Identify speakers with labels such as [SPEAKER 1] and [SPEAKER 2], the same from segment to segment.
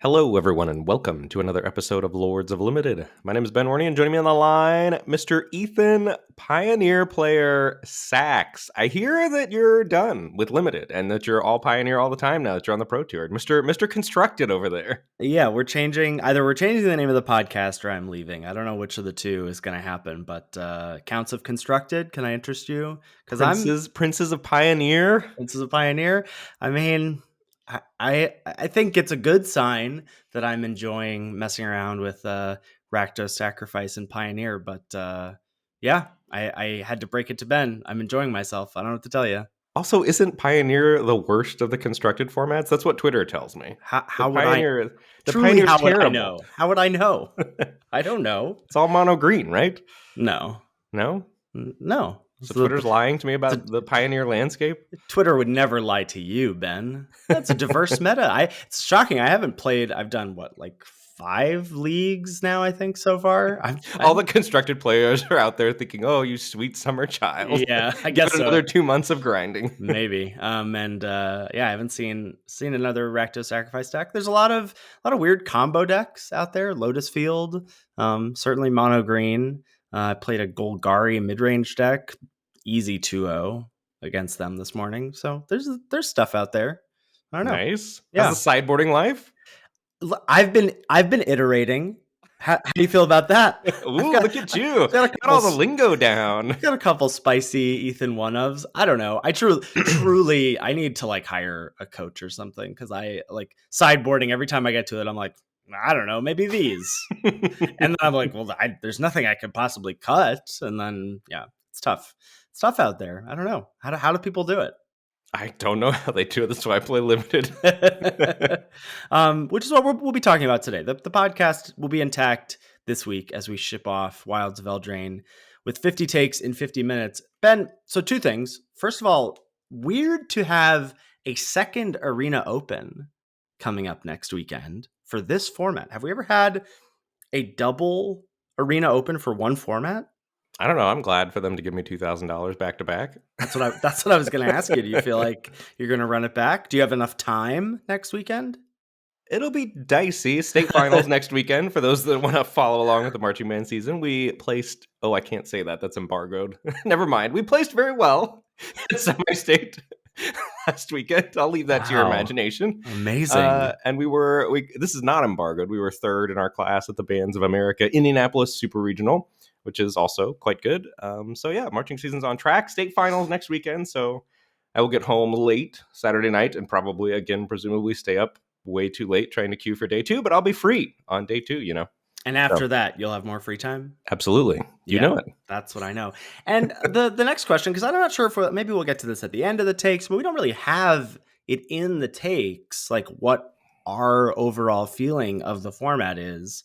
[SPEAKER 1] Hello, everyone, and welcome to another episode of Lords of Limited. My name is Ben Warney, and joining me on the line, Mr. Ethan, Pioneer player Sax. I hear that you're done with Limited, and that you're all Pioneer all the time now that you're on the Pro Tour. Mr. Constructed over there.
[SPEAKER 2] Yeah, we're changing the name of the podcast or I'm leaving. I don't know which of the two is going to happen, but Counts of Constructed, can I interest you? Because
[SPEAKER 1] Princes of Pioneer.
[SPEAKER 2] Princes of Pioneer. I mean, I think it's a good sign that I'm enjoying messing around with Rakdos Sacrifice and Pioneer, but yeah, I had to break it to Ben. I'm enjoying myself. I don't know what to tell you.
[SPEAKER 1] Also, isn't Pioneer the worst of the constructed formats? That's what Twitter tells me.
[SPEAKER 2] How would Pioneer's
[SPEAKER 1] terrible.
[SPEAKER 2] I know? How would I know? I don't know.
[SPEAKER 1] It's all mono green, right?
[SPEAKER 2] No.
[SPEAKER 1] No?
[SPEAKER 2] No.
[SPEAKER 1] So Twitter's lying to me about the Pioneer landscape?
[SPEAKER 2] Twitter would never lie to you, Ben. That's a diverse meta. It's shocking. I've done like 5 leagues now, I think, so far.
[SPEAKER 1] All the constructed players are out there thinking, oh, you sweet summer child.
[SPEAKER 2] Yeah, I guess so.
[SPEAKER 1] Another 2 months of grinding.
[SPEAKER 2] Maybe. I haven't seen another Rakdos Sacrifice deck. There's a lot of weird combo decks out there. Lotus Field, certainly mono green. I played a Golgari mid-range deck, easy 2-0 against them this morning. So there's stuff out there. I don't know.
[SPEAKER 1] Nice.
[SPEAKER 2] Yeah.
[SPEAKER 1] How's the sideboarding life?
[SPEAKER 2] I've been iterating. How do you feel about that?
[SPEAKER 1] Ooh, look at you. Got all the lingo down.
[SPEAKER 2] Got a couple spicy Ethan one-ofs. I don't know. I truly I need to hire a coach or something, because I sideboarding. Every time I get to it, I'm like, I don't know, maybe these. And then I'm like, well, there's nothing I could possibly cut. And then, yeah, it's tough. It's tough out there. I don't know. How do people do it?
[SPEAKER 1] I don't know how they do it. That's why I play Limited.
[SPEAKER 2] Which is what we'll be talking about today. The podcast will be intact this week as we ship off Wilds of Eldraine with 50 takes in 50 minutes. Ben, so 2 things. First of all, weird to have a second arena open coming up next weekend for this format. Have we ever had a double arena open for one format?
[SPEAKER 1] I don't know. I'm glad for them to give me $2,000 back to back.
[SPEAKER 2] That's what I was going to ask you. Do you feel like you're going to run it back? Do you have enough time next weekend?
[SPEAKER 1] It'll be dicey. State finals next weekend for those that want to follow along with the marching band season. We placed, I can't say that. That's embargoed. Never mind. We placed very well at semi-state last weekend. I'll leave that to your imagination.
[SPEAKER 2] Amazing.
[SPEAKER 1] And this is not embargoed. We were 3rd in our class at the Bands of America Indianapolis Super Regional, which is also quite good. So yeah, marching season's on track. State finals next weekend. So I will get home late Saturday night and probably, again, presumably stay up way too late trying to queue for day 2, but I'll be free on day 2,
[SPEAKER 2] And after that, you'll have more free time?
[SPEAKER 1] Absolutely. You know it.
[SPEAKER 2] That's what I know. And the next question, because I'm not sure maybe we'll get to this at the end of the takes, but we don't really have it in the takes, like what our overall feeling of the format is.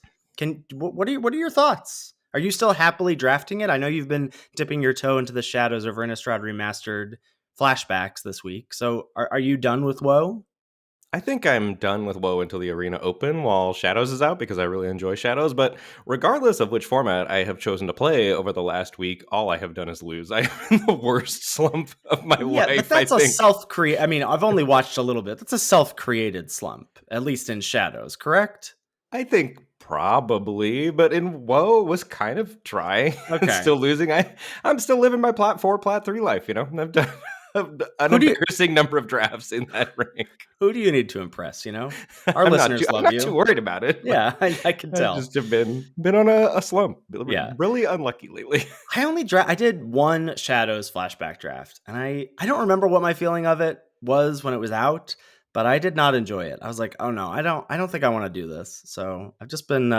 [SPEAKER 2] What are your thoughts? Are you still happily drafting it? I know you've been dipping your toe into the shadows of Innistrad Remastered flashbacks this week. So are you done with WoE?
[SPEAKER 1] I think I'm done with WoE until the arena open while Shadows is out, because I really enjoy Shadows. But regardless of which format I have chosen to play over the last week, all I have done is lose. I'm in the worst slump of my life.
[SPEAKER 2] Yeah, but that's a self-created. I mean, I've only watched a little bit. That's a self-created slump, at least in Shadows, correct?
[SPEAKER 1] I think probably, but in WoE was kind of trying and still losing. I'm still living my Plat 4, Plat 3 life, I've done an embarrassing number of drafts in that rank.
[SPEAKER 2] Who do you need to impress, Our listeners love you.
[SPEAKER 1] I'm not too worried about it.
[SPEAKER 2] Yeah, I can tell.
[SPEAKER 1] I just have been on a slump. Yeah. Really unlucky lately.
[SPEAKER 2] I did one Shadows flashback draft, and I don't remember what my feeling of it was when it was out, but I did not enjoy it. I was like, oh no, I don't think I want to do this. So I've just been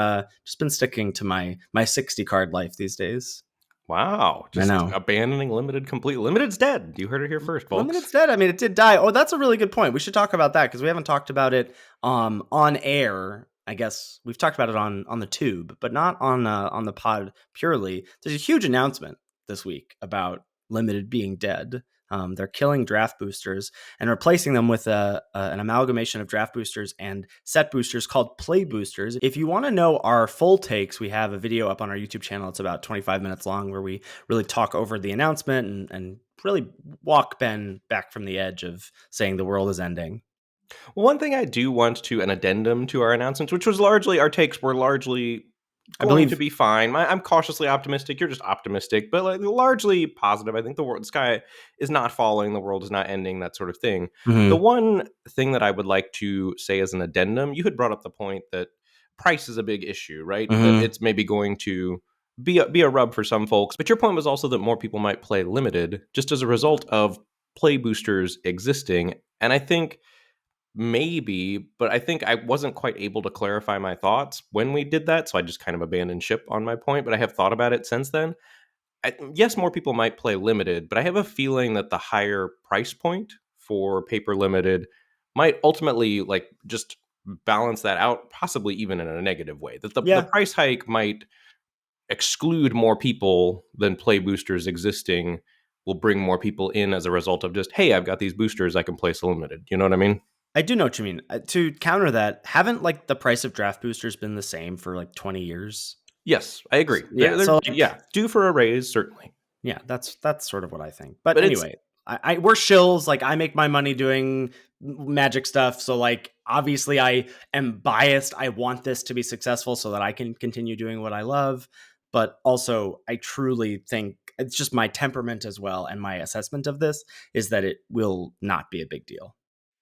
[SPEAKER 2] sticking to my 60 card life these days.
[SPEAKER 1] Wow. Just abandoning Limited completely. Limited's dead. You heard it here first, folks.
[SPEAKER 2] Limited's dead. I mean, it did die. Oh, that's a really good point. We should talk about that, because we haven't talked about it on air. I guess we've talked about it on the tube, but not on the pod purely. There's a huge announcement this week about Limited being dead. They're killing draft boosters and replacing them with an amalgamation of draft boosters and set boosters called play boosters. If you want to know our full takes, we have a video up on our YouTube channel. It's about 25 minutes long, where we really talk over the announcement and really walk Ben back from the edge of saying the world is ending.
[SPEAKER 1] Well, one thing I do want to an addendum to our announcements, which was largely our takes were largely
[SPEAKER 2] I
[SPEAKER 1] going to
[SPEAKER 2] believe.
[SPEAKER 1] be fine. I'm cautiously optimistic. You're just optimistic, but like largely positive. I think the sky is not falling, the world is not ending, that sort of thing. The
[SPEAKER 2] Mhm.
[SPEAKER 1] one thing that I would like to say as an addendum, you had brought up the point that price is a big issue, right? That
[SPEAKER 2] Mhm.
[SPEAKER 1] it's maybe going to be a rub for some folks. But your point was also that more people might play limited just as a result of play boosters existing. And I think maybe, but I think I wasn't quite able to clarify my thoughts when we did that, so I just kind of abandoned ship on my point, but I have thought about it since then. Yes, more people might play limited, but I have a feeling that the higher price point for paper limited might ultimately like just balance that out, possibly even in a negative way. That the
[SPEAKER 2] Yeah,
[SPEAKER 1] price hike might exclude more people than play boosters existing will bring more people in as a result of just, hey, I've got these boosters, I can place a limited. You know what I mean?
[SPEAKER 2] I do know what you mean. To counter that, haven't like the price of draft boosters been the same for like 20 years?
[SPEAKER 1] Yes, I agree.
[SPEAKER 2] Yeah, so like
[SPEAKER 1] Yeah, due for a raise, certainly.
[SPEAKER 2] yeah, that's sort of what I think. But
[SPEAKER 1] But it's
[SPEAKER 2] anyway, we're shills. Like I make my money doing magic stuff, so like obviously I am biased. I want this to be successful so that I can continue doing what I love. But also, I truly think it's just my temperament as well, and my assessment of this is that it will not be a big deal.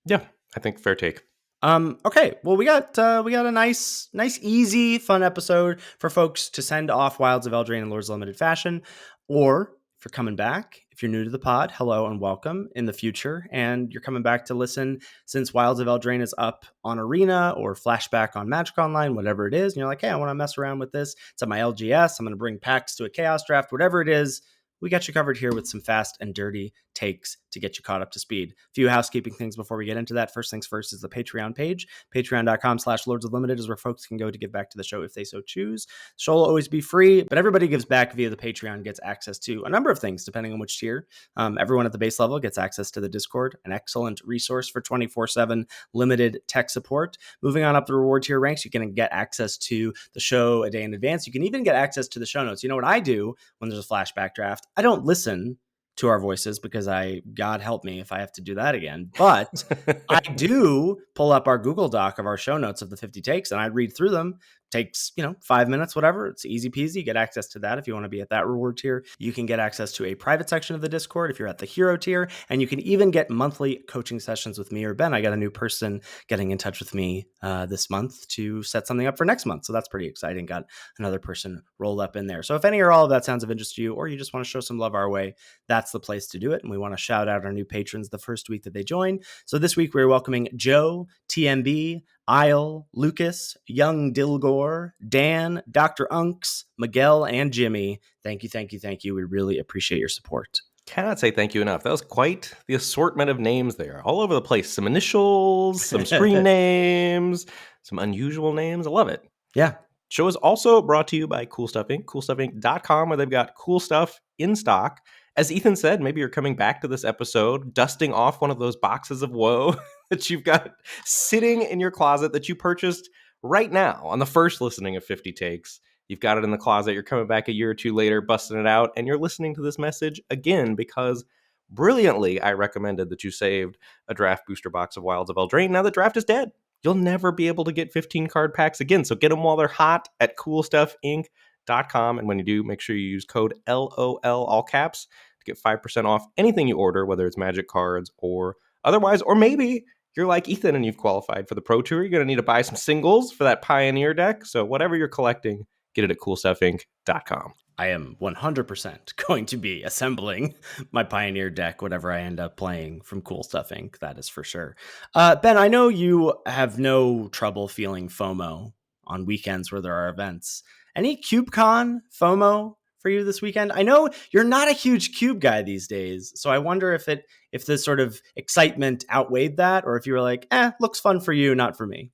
[SPEAKER 1] yeah, I think fair take.
[SPEAKER 2] Okay. Well, we got a nice, easy, fun episode for folks to send off Wilds of Eldraine and Lords of Limited fashion. Or if you're coming back, if you're new to the pod, hello and welcome in the future. And you're coming back to listen since Wilds of Eldraine is up on Arena or Flashback on Magic Online, whatever it is. And you're like, hey, I want to mess around with this. It's on my LGS. I'm going to bring packs to a Chaos Draft, whatever it is. We got you covered here with some fast and dirty takes to get you caught up to speed. A few housekeeping things before we get into that. First things first is the Patreon page. Patreon.com/Lords of Limited is where folks can go to give back to the show if they so choose. The show will always be free, but everybody gives back via the Patreon gets access to a number of things depending on which tier. Everyone at the base level gets access to the Discord, an excellent resource for 24/7 limited tech support. Moving on up the reward tier ranks, you can get access to the show a day in advance. You can even get access to the show notes. You know what I do when there's a flashback draft? I don't listen to our voices because God help me if I have to do that again. But I do pull up our Google Doc of our show notes of the 50 takes and I read through them. Takes, 5 minutes, whatever. It's easy peasy. You get access to that if you want to be at that reward tier. You can get access to a private section of the Discord if you're at the hero tier. And you can even get monthly coaching sessions with me or Ben. I got a new person getting in touch with me this month to set something up for next month. So that's pretty exciting. Got another person rolled up in there. So if any or all of that sounds of interest to you, or you just want to show some love our way, that's the place to do it. And we want to shout out our new patrons the first week that they join. So this week we're welcoming Joe, TMB, Isle, Lucas, Young Dilgore, Dan, Dr. Unks, Miguel, and Jimmy. Thank you, thank you, thank you. We really appreciate your support.
[SPEAKER 1] Cannot say thank you enough. That was quite the assortment of names there, all over the place. Some initials, some screen names, some unusual names. I love it.
[SPEAKER 2] Yeah.
[SPEAKER 1] Show is also brought to you by Cool Stuff Inc. CoolStuffInc.com, where they've got cool stuff in stock. As Ethan said, maybe you're coming back to this episode, dusting off one of those boxes of woe that you've got sitting in your closet that you purchased right now on the first listening of 50 Takes. You've got it in the closet. You're coming back a year or two later, busting it out, and you're listening to this message again because brilliantly I recommended that you saved a draft booster box of Wilds of Eldraine. Now the draft is dead. You'll never be able to get 15 card packs again. So get them while they're hot at coolstuffinc.com. And when you do, make sure you use code LOL, all caps, to get 5% off anything you order, whether it's magic cards or otherwise. Or maybe you're like Ethan and you've qualified for the Pro Tour. You're going to need to buy some singles for that Pioneer deck. So whatever you're collecting, get it at coolstuffinc.com.
[SPEAKER 2] I am 100% going to be assembling my Pioneer deck, whatever I end up playing from Cool Stuff Inc. That is for sure. Ben, I know you have no trouble feeling FOMO on weekends where there are events. Any CubeCon FOMO for you this weekend? I know you're not a huge Cube guy these days, so I wonder if the sort of excitement outweighed that, or if you were like, looks fun for you, not for me.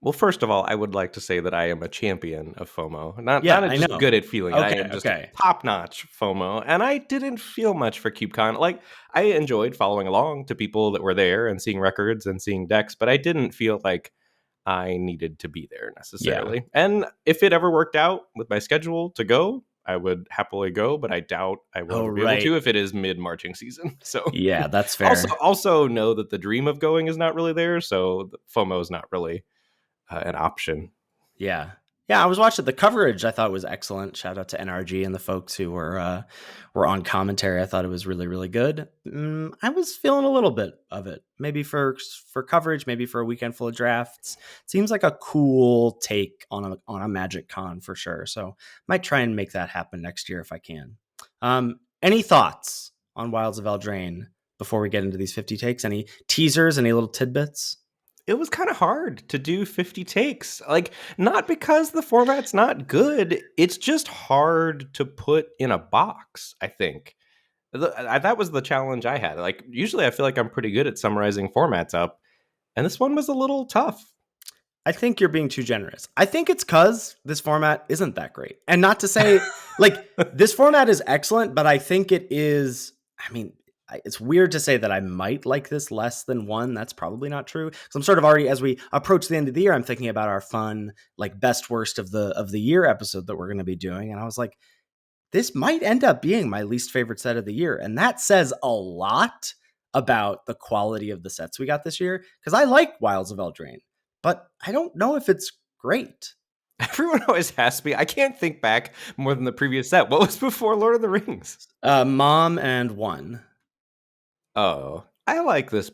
[SPEAKER 1] Well, first of all, I would like to say that I am a champion of FOMO.
[SPEAKER 2] Yeah,
[SPEAKER 1] Not
[SPEAKER 2] I
[SPEAKER 1] just
[SPEAKER 2] know.
[SPEAKER 1] good at feeling it. I am just
[SPEAKER 2] Okay.
[SPEAKER 1] top-notch FOMO. And I didn't feel much for CubeCon. Like, I enjoyed following along to people that were there and seeing records and seeing decks, but I didn't feel like I needed to be there
[SPEAKER 2] Yeah.
[SPEAKER 1] necessarily. And if it ever worked out with my schedule to go, I would happily go, but I doubt I will
[SPEAKER 2] Oh,
[SPEAKER 1] ever be able
[SPEAKER 2] right.
[SPEAKER 1] to if it is mid marching season. So
[SPEAKER 2] Yeah, that's
[SPEAKER 1] also
[SPEAKER 2] fair.
[SPEAKER 1] also know that the dream of going is not really there, so FOMO is not really an option.
[SPEAKER 2] Yeah. Yeah, I was watching the coverage. I thought was excellent. Shout out to NRG and the folks who were on commentary. I thought it was really, really good. I was feeling a little bit of it. Maybe for coverage, maybe for a weekend full of drafts. Seems like a cool take on a Magic Con for sure. So might try and make that happen next year if I can. Any thoughts on Wilds of Eldraine before we get into these 50 takes? Any teasers? Any little tidbits?
[SPEAKER 1] It was kind of hard to do 50 takes. Like, not because the format's not good, it's just hard to put in a box, I think. That was the challenge I had. Like, usually I feel like I'm pretty good at summarizing formats up, and this one was a little tough.
[SPEAKER 2] I think you're being too generous. I think it's because this format isn't that great. And not to say, like, this format is excellent, but I think it is. I mean, it's weird to say that I might like this less than one. That's probably not true. So I'm sort of already, as we approach the end of the year, I'm thinking about our fun, like, best worst of the year episode that we're going to be doing. And I was like, this might end up being my least favorite set of the year. And that says a lot about the quality of the sets we got this year. Because I like Wilds of Eldraine, but I don't know if it's great.
[SPEAKER 1] Everyone always asks me, I can't think back more than the previous set. What was before Lord of the Rings?
[SPEAKER 2] Mom and One.
[SPEAKER 1] Oh, I like this.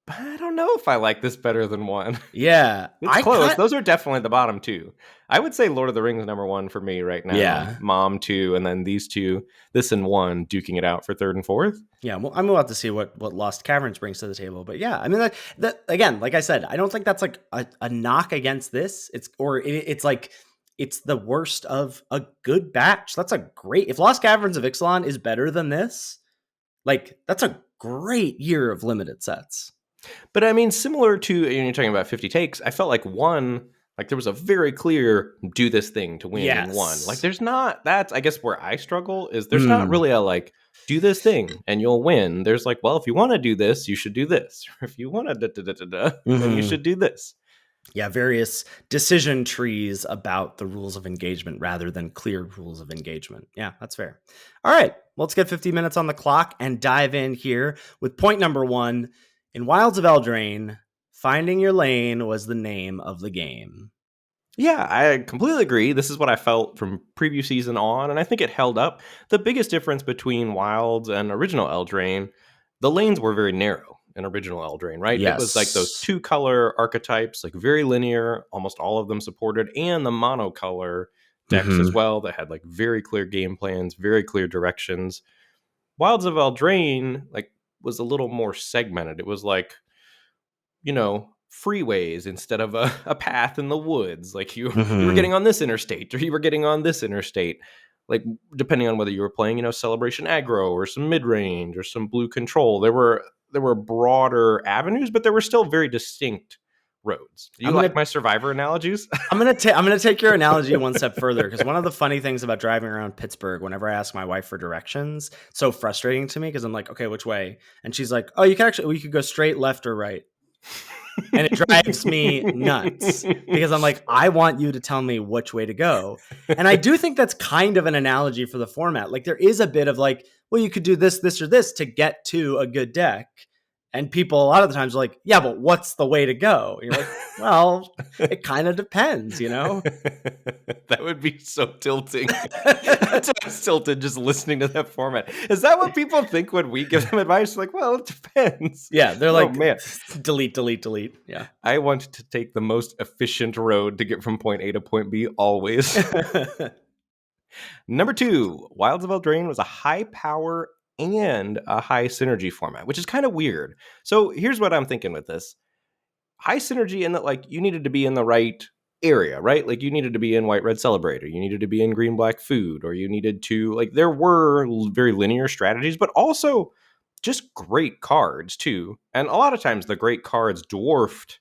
[SPEAKER 1] I don't know if I like this better than one.
[SPEAKER 2] Yeah.
[SPEAKER 1] It's close. Those are definitely the bottom two. I would say Lord of the Rings number one for me right now.
[SPEAKER 2] Yeah.
[SPEAKER 1] Mom two, and then these two, this and one, duking it out for third and fourth.
[SPEAKER 2] Yeah, well, I'm about to see what Lost Caverns brings to the table, but yeah, I mean that again, like I said, I don't think that's like a knock against this. It's like it's the worst of a good batch. That's a great. If Lost Caverns of Ixalan is better than this, like that's a great year of limited sets.
[SPEAKER 1] But I mean, similar to you're talking about 50 takes, I felt like one, like there was a very clear do this thing to win in one. Like there's not, that's I guess where I struggle is there's not really a like do this thing and you'll win. There's like, well, if you want to do this, you should do this. Or if you want to then you should do this.
[SPEAKER 2] Yeah, various decision trees about the rules of engagement rather than clear rules of engagement. Yeah, that's fair. All right, let's get 50 minutes on the clock and dive in here with point number one. In Wilds of Eldraine, finding your lane was the name of the game.
[SPEAKER 1] Yeah, I completely agree. This is what I felt from preview season on, and I think it held up. The biggest difference between Wilds and original Eldraine, the lanes were very narrow in original Eldraine, right?
[SPEAKER 2] Yes.
[SPEAKER 1] It was like those two color archetypes, like very linear, almost all of them supported, and the monocolor decks as well that had like very clear game plans, very clear directions. Wilds of Eldraine, like, was a little more segmented. It was like, you know, freeways instead of a path in the woods. Like you were getting on this interstate or you were getting on this interstate. Like depending on whether you were playing, you know, Celebration Aggro or some mid range or some blue control, there were broader avenues, but there were still very distinct roads. You like my Survivor analogies?
[SPEAKER 2] I'm gonna take your analogy one step further because one of the funny things about driving around Pittsburgh, whenever I ask my wife for directions, so frustrating to me because I'm like, okay, which way? And she's like, oh, we could go straight, left, or right. And it drives me nuts because I'm like, I want you to tell me which way to go. And I do think that's kind of an analogy for the format. Like there is a bit of like, well, you could do this, this, or this to get to a good deck. And people a lot of the times are like, yeah, but what's the way to go? And you're like, well, it kind of depends, you know?
[SPEAKER 1] That would be so tilting. That's why I was tilted just listening to that format. Is that what people think when we give them advice? Like, well, it depends.
[SPEAKER 2] Yeah, they're like,
[SPEAKER 1] man.
[SPEAKER 2] delete, delete, delete. Yeah.
[SPEAKER 1] I want to take the most efficient road to get from point A to point B always. Number 2, Wilds of Eldraine was a high power and a high synergy format, which is kind of weird. So here's what I'm thinking with this. High synergy in that, like, you needed to be in the right area, right? Like, you needed to be in White-Red Celebrator, you needed to be in Green-Black Food, or you needed to, like, there were very linear strategies, but also just great cards, too. And a lot of times the great cards dwarfed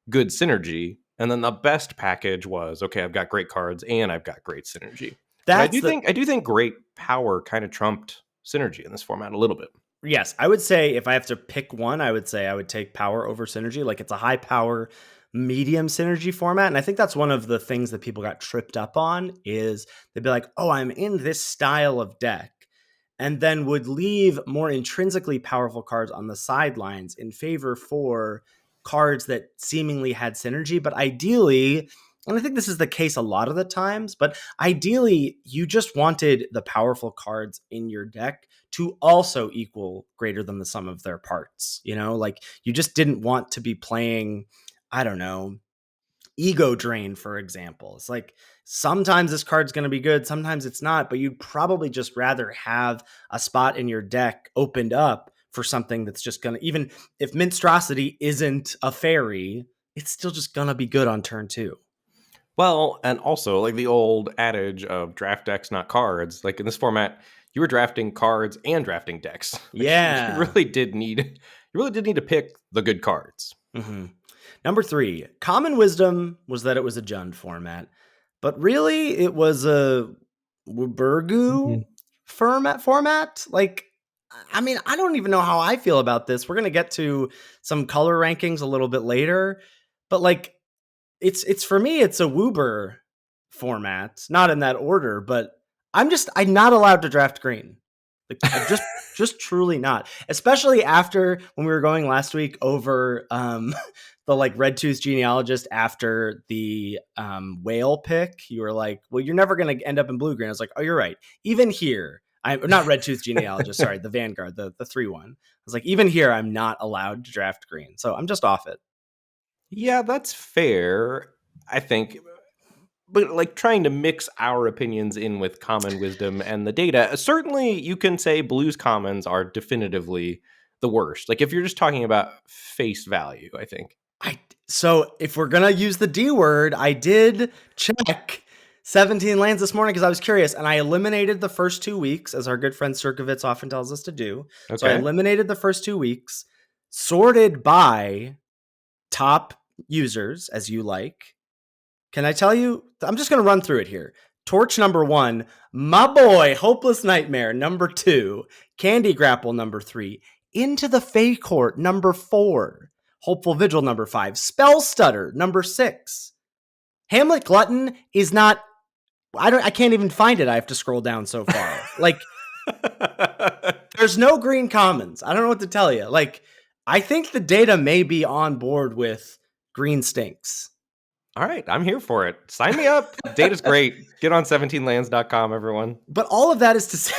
[SPEAKER 1] good synergy, and then the best package was, okay, I've got great cards and I've got great synergy. I do think great power kind of trumped synergy in this format a little bit.
[SPEAKER 2] Yes, I would say if I have to pick one, I would say I would take power over synergy. Like it's a high power medium synergy format. And I think that's one of the things that people got tripped up on is they'd be like, oh, I'm in this style of deck, and then would leave more intrinsically powerful cards on the sidelines in favor for cards that seemingly had synergy. But ideally, and I think this is the case a lot of the times, but ideally, you just wanted the powerful cards in your deck to also equal greater than the sum of their parts. You know, like you just didn't want to be playing, I don't know, Ego Drain, for example. It's like sometimes this card's going to be good, sometimes it's not, but you'd probably just rather have a spot in your deck opened up for something that's just going to, even if Minstrosity isn't a fairy, it's still just going to be good on turn 2.
[SPEAKER 1] Well, and also like the old adage of draft decks, not cards. Like in this format, you were drafting cards and drafting decks. Like
[SPEAKER 2] Yeah.
[SPEAKER 1] you really did need to pick the good cards.
[SPEAKER 2] Mm-hmm. Number 3, common wisdom was that it was a Jund format, but really it was a Burgu format. Like, I mean, I don't even know how I feel about this. We're going to get to some color rankings a little bit later, but like, it's for me, it's a Woober format, not in that order, but I'm not allowed to draft green. Like, I'm just truly not, especially after when we were going last week over the like Red Tooth Genealogist after the whale pick. You were like, well, you're never going to end up in blue green. I was like, oh, you're right. Even here, I'm not Red Tooth Genealogist. Sorry, the Vanguard, the 3-1. I was like, even here, I'm not allowed to draft green. So I'm just off it.
[SPEAKER 1] Yeah, that's fair, I think. But like trying to mix our opinions in with common wisdom and the data, certainly you can say blues commons are definitively the worst. Like if you're just talking about face value, I think.
[SPEAKER 2] So if we're going to use the D word, I did check 17 lands this morning because I was curious, and I eliminated the first 2 weeks, as our good friend Sirkovitz often tells us to do. Okay. So I eliminated the first 2 weeks, sorted by top users, as you like. Can I tell you? I'm just going to run through it here. Torch number 1, my boy, Hopeless Nightmare number 2, Candy Grapple number 3, Into the Fey Court number 4, Hopeful Vigil number 5, Spell Stutter number 6. Hamlet Glutton is not, I can't even find it. I have to scroll down so far. Like, there's no green commons. I don't know what to tell you. Like, I think the data may be on board with green stinks.
[SPEAKER 1] All right, I'm here for it. Sign me up. Data's great. Get on 17lands.com, everyone.
[SPEAKER 2] But all of that is to say,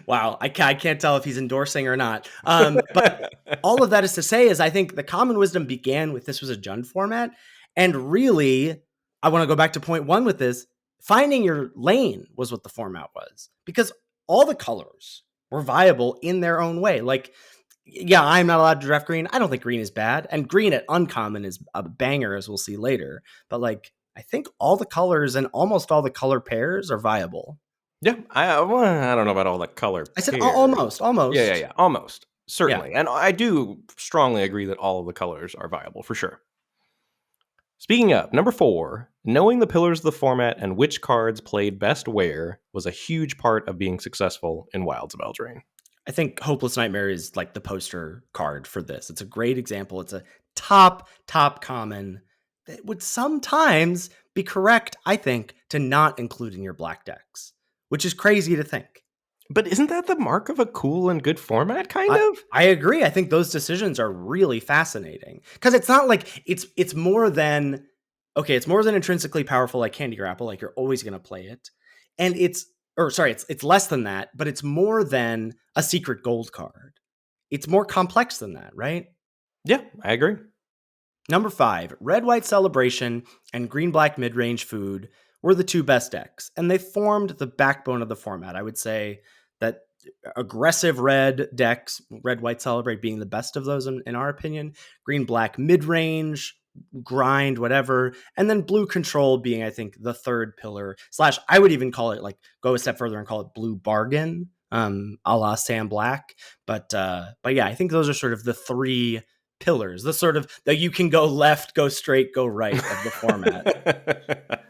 [SPEAKER 2] wow, I can't tell if he's endorsing or not. But all of that is to say is I think the common wisdom began with this was a Jund format. And really, I want to go back to point 1 with this. Finding your lane was what the format was. Because all the colors were viable in their own way. Like, yeah, I'm not allowed to draft green. I don't think green is bad. And green at uncommon is a banger, as we'll see later. But like, I think all the colors and almost all the color pairs are viable.
[SPEAKER 1] Yeah, I don't know about all the color
[SPEAKER 2] I said almost.
[SPEAKER 1] Yeah, almost. Certainly. Yeah. And I do strongly agree that all of the colors are viable, for sure. Speaking of, number 4, knowing the pillars of the format and which cards played best where was a huge part of being successful in Wilds of Eldraine.
[SPEAKER 2] I think Hopeless Nightmare is like the poster card for this. It's a great example. It's a top common that would sometimes be correct, I think, to not include in your black decks, which is crazy to think.
[SPEAKER 1] But isn't that the mark of a cool and good format, kind of?
[SPEAKER 2] I agree. I think those decisions are really fascinating because it's not like it's more than, okay, it's more than intrinsically powerful like Candy Grapple, like you're always going to play it. And it's less than that, but it's more than a secret gold card. It's more complex than that, right?
[SPEAKER 1] Yeah, I agree.
[SPEAKER 2] Number 5, Red-White Celebration and Green-Black Midrange Food were the 2 best decks, and they formed the backbone of the format. I would say that aggressive red decks, Red-White Celebrate being the best of those in our opinion, Green-Black Midrange, grind, whatever, and then blue control being, I think, the third pillar / I would even call it, like, go a step further and call it blue bargain, a la Sam Black. But yeah, I think those are sort of the 3 pillars, the sort of that you can go left, go straight, go right of the format.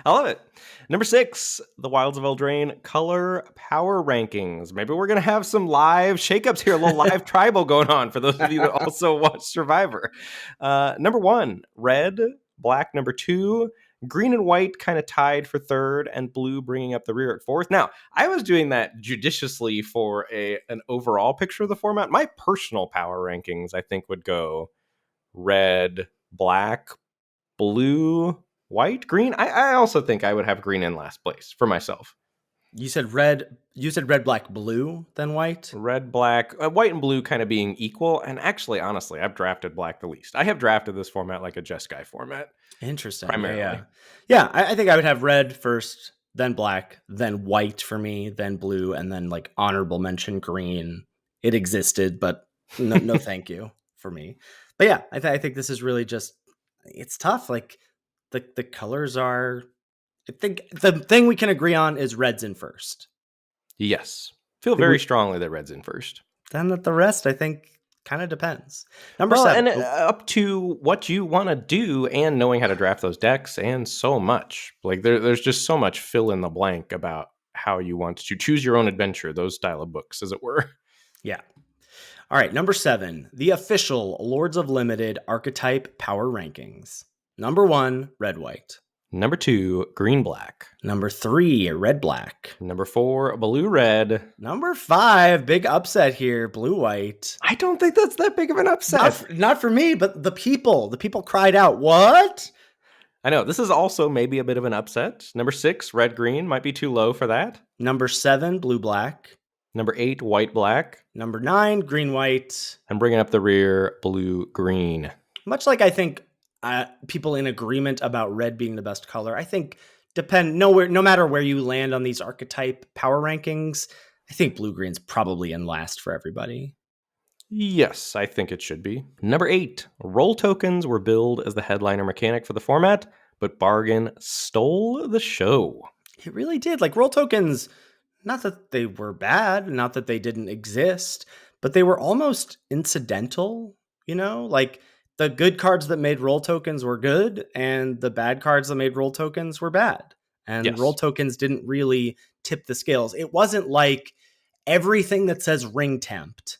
[SPEAKER 1] I love it. Number 6, the Wilds of Eldraine color power rankings. Maybe we're going to have some live shakeups here, a little live tribal going on for those of you that also watch Survivor. Number 1, red, black number 2, green and white kind of tied for 3rd, and blue bringing up the rear at 4th. Now, I was doing that judiciously for an overall picture of the format. My personal power rankings, I think, would go red, black, blue, white, green. I also think I would have green in last place for myself.
[SPEAKER 2] You said red, black, blue, then white?
[SPEAKER 1] Red, black, white and blue kind of being equal. And actually, honestly, I've drafted black the least. I have drafted this format like a Jeskai format.
[SPEAKER 2] Interesting.
[SPEAKER 1] Primarily.
[SPEAKER 2] Yeah, I think I would have red first, then black, then white for me, then blue, and then like honorable mention green. It existed, but no thank you for me. But yeah, I think this is really just, it's tough. Like the colors are, I think the thing we can agree on is red's in first.
[SPEAKER 1] Yes. Feel very strongly that red's in first.
[SPEAKER 2] Then the rest, I think, kind of depends. Number 7.
[SPEAKER 1] And up to what you want to do and knowing how to draft those decks and so much. Like there's just so much fill in the blank about how you want to choose your own adventure, those style of books, as it were.
[SPEAKER 2] Yeah. All right, number 7, the official Lords of Limited archetype power rankings. Number 1, red, white.
[SPEAKER 1] Number 2, green, black.
[SPEAKER 2] Number 3, red, black.
[SPEAKER 1] Number 4, blue, red.
[SPEAKER 2] Number 5, big upset here, blue, white.
[SPEAKER 1] I don't think that's that big of an upset.
[SPEAKER 2] Not for me, but the people cried out, what?
[SPEAKER 1] I know, this is also maybe a bit of an upset. Number 6, red, green, might be too low for that.
[SPEAKER 2] Number 7, blue, black.
[SPEAKER 1] Number 8, white, black.
[SPEAKER 2] Number 9, green, white.
[SPEAKER 1] And bringing up the rear, blue, green.
[SPEAKER 2] Much like I think people in agreement about red being the best color, I think no matter where you land on these archetype power rankings, I think blue, green's probably in last for everybody.
[SPEAKER 1] Yes, I think it should be. Number 8, roll tokens were billed as the headliner mechanic for the format, but Bargain stole the show.
[SPEAKER 2] It really did. Like, roll tokens, not that they were bad, not that they didn't exist, but they were almost incidental, like the good cards that made roll tokens were good and the bad cards that made roll tokens were bad. And
[SPEAKER 1] yes.
[SPEAKER 2] Roll tokens didn't really tip the scales. It wasn't like everything that says ring tempt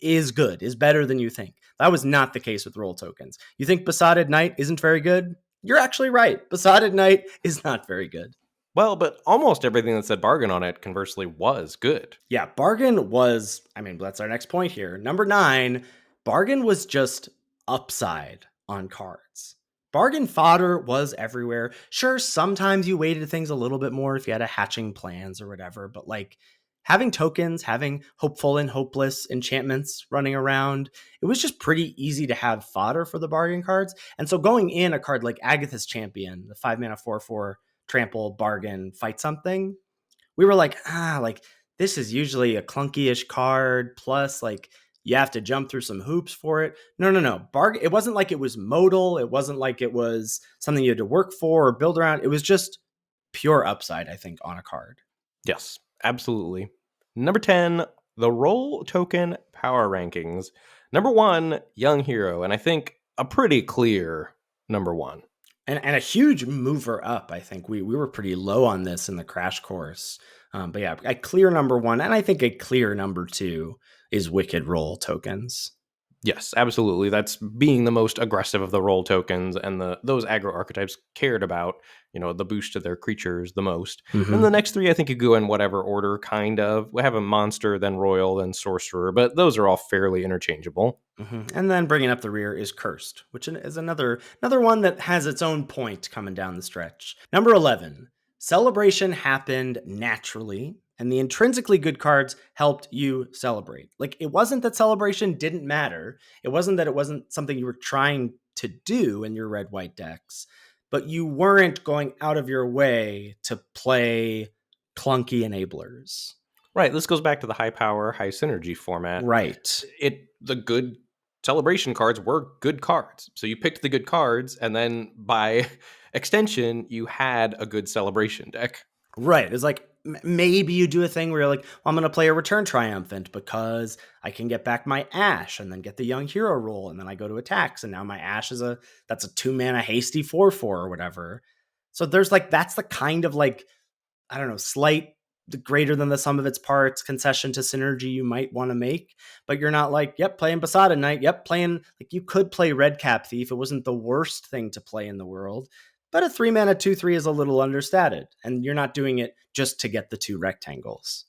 [SPEAKER 2] is good, is better than you think. That was not the case with roll tokens. You think Besotted Knight isn't very good? You're actually right. Besotted Knight is not very good.
[SPEAKER 1] Well, but almost everything that said Bargain on it, conversely, was good.
[SPEAKER 2] Yeah, Bargain was, that's our next point here. Number 9, Bargain was just upside on cards. Bargain fodder was everywhere. Sure, sometimes you weighted things a little bit more if you had a hatching plans or whatever, but like having tokens, having hopeful and hopeless enchantments running around, it was just pretty easy to have fodder for the bargain cards. And so going in a card like Agatha's Champion, the 5-mana 4/4 trample bargain fight something, we were like, this is usually a clunky-ish card, plus like you have to jump through some hoops for it. No. Bargain, it wasn't like it was modal. It wasn't like it was something you had to work for or build around. It was just pure upside, I think, on a card.
[SPEAKER 1] Yes, absolutely. Number 10, the roll token power rankings. Number 1, Young Hero, and I think a pretty clear number 1.
[SPEAKER 2] And a huge mover up, I think. We were pretty low on this in the crash course. But yeah, a clear number 1, and I think a clear number 2 is Wicked roll tokens.
[SPEAKER 1] Yes, absolutely. That's being the most aggressive of the roll tokens, and those aggro archetypes cared about, the boost to their creatures the most. Mm-hmm. And the next 3, I think, you go in whatever order, kind of. We have a monster, then royal, then sorcerer, but those are all fairly interchangeable.
[SPEAKER 2] Mm-hmm. And then bringing up the rear is Cursed, which is another one that has its own point coming down the stretch. Number 11, Celebration happened naturally, and the intrinsically good cards helped you celebrate. Like, it wasn't that celebration didn't matter. It wasn't that it wasn't something you were trying to do in your red-white decks, but you weren't going out of your way to play clunky enablers.
[SPEAKER 1] Right. This goes back to the high power, high synergy format.
[SPEAKER 2] Right.
[SPEAKER 1] The good celebration cards were good cards. So you picked the good cards, and then by extension, you had a good celebration deck.
[SPEAKER 2] Right. It's like, maybe you do a thing where you're like, well, I'm going to play a Return Triumphant because I can get back my Ash and then get the Young Hero roll. And then I go to attacks. And now my Ash that's a 2-mana hasty 4/4 or whatever. So there's like, that's the kind of like, I don't know, slight greater than the sum of its parts concession to synergy you might want to make, but you're not like, yep, playing Basada Knight, yep, playing, like you could play Red Cap Thief. It wasn't the worst thing to play in the world, but a 3-mana 2/3 is a little understated, and you're not doing it just to get the 2 rectangles.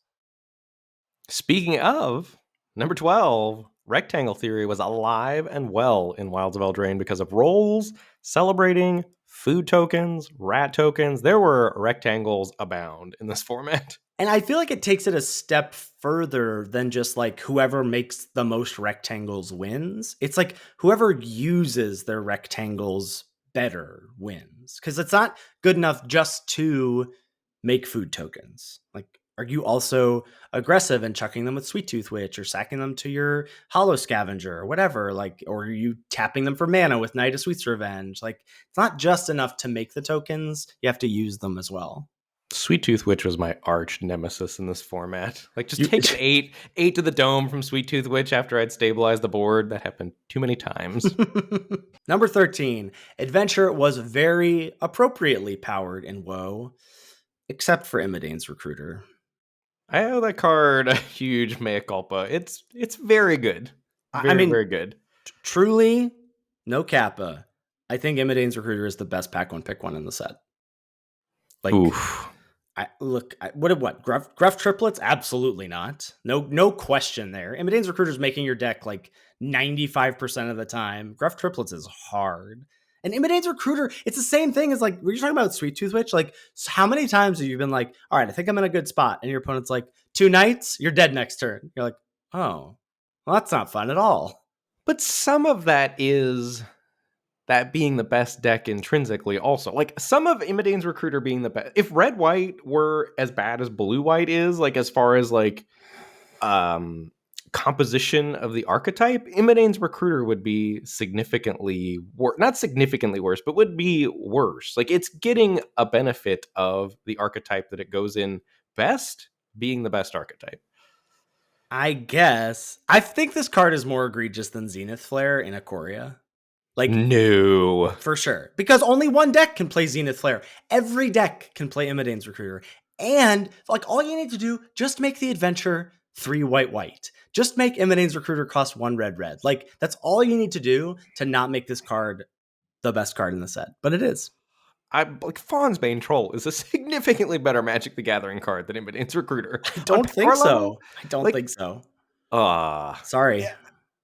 [SPEAKER 1] Speaking of, number 12, Rectangle Theory was alive and well in Wilds of Eldraine because of rolls, celebrating, food tokens, rat tokens. There were rectangles abound in this format.
[SPEAKER 2] And I feel like it takes it a step further than just like whoever makes the most rectangles wins. It's like whoever uses their rectangles better wins. Because it's not good enough just to make food tokens. Like, are you also aggressive and chucking them with Sweet Tooth Witch or sacking them to your Hollow Scavenger or whatever? Like, or are you tapping them for mana with Knight of Sweet's Revenge? Like, it's not just enough to make the tokens. You have to use them as well.
[SPEAKER 1] Sweet Tooth Witch was my arch nemesis in this format. Like, just take an 8 to the dome from Sweet Tooth Witch after I'd stabilized the board. That happened too many times.
[SPEAKER 2] Number 13, Adventure was very appropriately powered in WoE, except for Imidane's Recruiter.
[SPEAKER 1] I owe that card a huge mea culpa. It's very good. Very good.
[SPEAKER 2] Truly, no kappa. I think Imidane's Recruiter is the best pack one pick one in the set. Like, oof. What Gruff triplets? Absolutely not. No question there. Imidane's Recruiter is making your deck like 95% of the time. Gruff triplets is hard. And Imidane's Recruiter, it's the same thing as like, were you talking about Sweet Tooth Witch? Like, how many times have you been like, all right, I think I'm in a good spot. And your opponent's like, 2 knights, you're dead next turn. You're like, oh, well, that's not fun at all.
[SPEAKER 1] But some of that is that being the best deck intrinsically also. Like, some of Imidane's Recruiter being the best. If red-white were as bad as blue-white is, like, as far as, like, composition of the archetype, Imidane's Recruiter would be significantly not significantly worse, but would be worse. Like, it's getting a benefit of the archetype that it goes in best being the best archetype.
[SPEAKER 2] I guess. I think this card is more egregious than Zenith Flare in Ikoria. Like,
[SPEAKER 1] no.
[SPEAKER 2] For sure. Because only one deck can play Zenith Flare. Every deck can play Imidane's Recruiter. And, like, all you need to do, just make the Adventure 3 white. Just make Imidane's Recruiter cost 1 red. Like, that's all you need to do to not make this card the best card in the set. But it is.
[SPEAKER 1] Fawn's Bane Troll is a significantly better Magic the Gathering card than Imidane's Recruiter.
[SPEAKER 2] I don't think so. I don't think so. Sorry.
[SPEAKER 1] Yeah.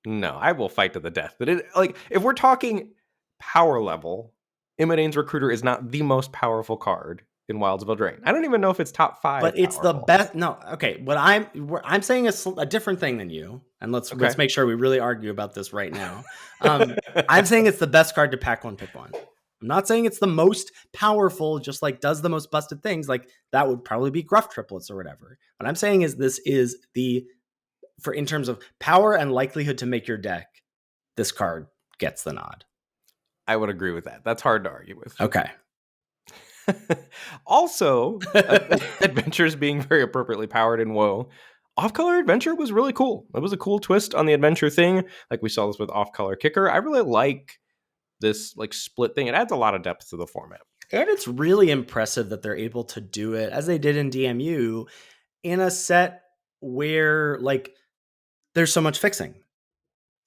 [SPEAKER 1] No, I will fight to the death. But if we're talking power level, Imidane's Recruiter is not the most powerful card in Wilds of Eldraine. I don't even know if it's top 5.
[SPEAKER 2] But it's the best. No, okay. What I'm saying is a different thing than you. And let's make sure we really argue about this right now. I'm saying it's the best card to pack one, pick one. I'm not saying it's the most powerful, just like does the most busted things. Like that would probably be Gruff triplets or whatever. What I'm saying is this is in terms of power and likelihood to make your deck, this card gets the nod.
[SPEAKER 1] I would agree with that. That's hard to argue with.
[SPEAKER 2] Okay.
[SPEAKER 1] Also, Adventures being very appropriately powered in WoE. Off-color Adventure was really cool. It was a cool twist on the Adventure thing. Like we saw this with Off-color Kicker. I really like this like split thing. It adds a lot of depth to the format.
[SPEAKER 2] And it's really impressive that they're able to do it, as they did in DMU, in a set where like there's so much fixing.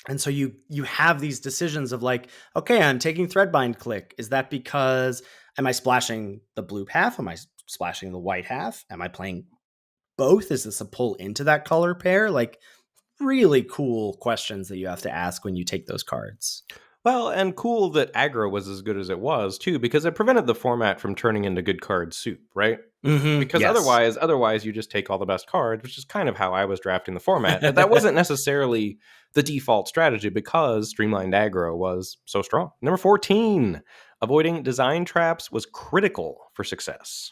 [SPEAKER 2] And so you have these decisions of like, okay, I'm taking Threadbind Click. Is that because am I splashing the blue half? Am I splashing the white half? Am I playing both? Is this a pull into that color pair? Like really cool questions that you have to ask when you take those cards.
[SPEAKER 1] Well, and cool that aggro was as good as it was, too, because it prevented the format from turning into good card soup, right?
[SPEAKER 2] Mm-hmm,
[SPEAKER 1] because otherwise you just take all the best cards, which is kind of how I was drafting the format. But that wasn't necessarily the default strategy because streamlined aggro was so strong. Number 14, avoiding design traps was critical for success.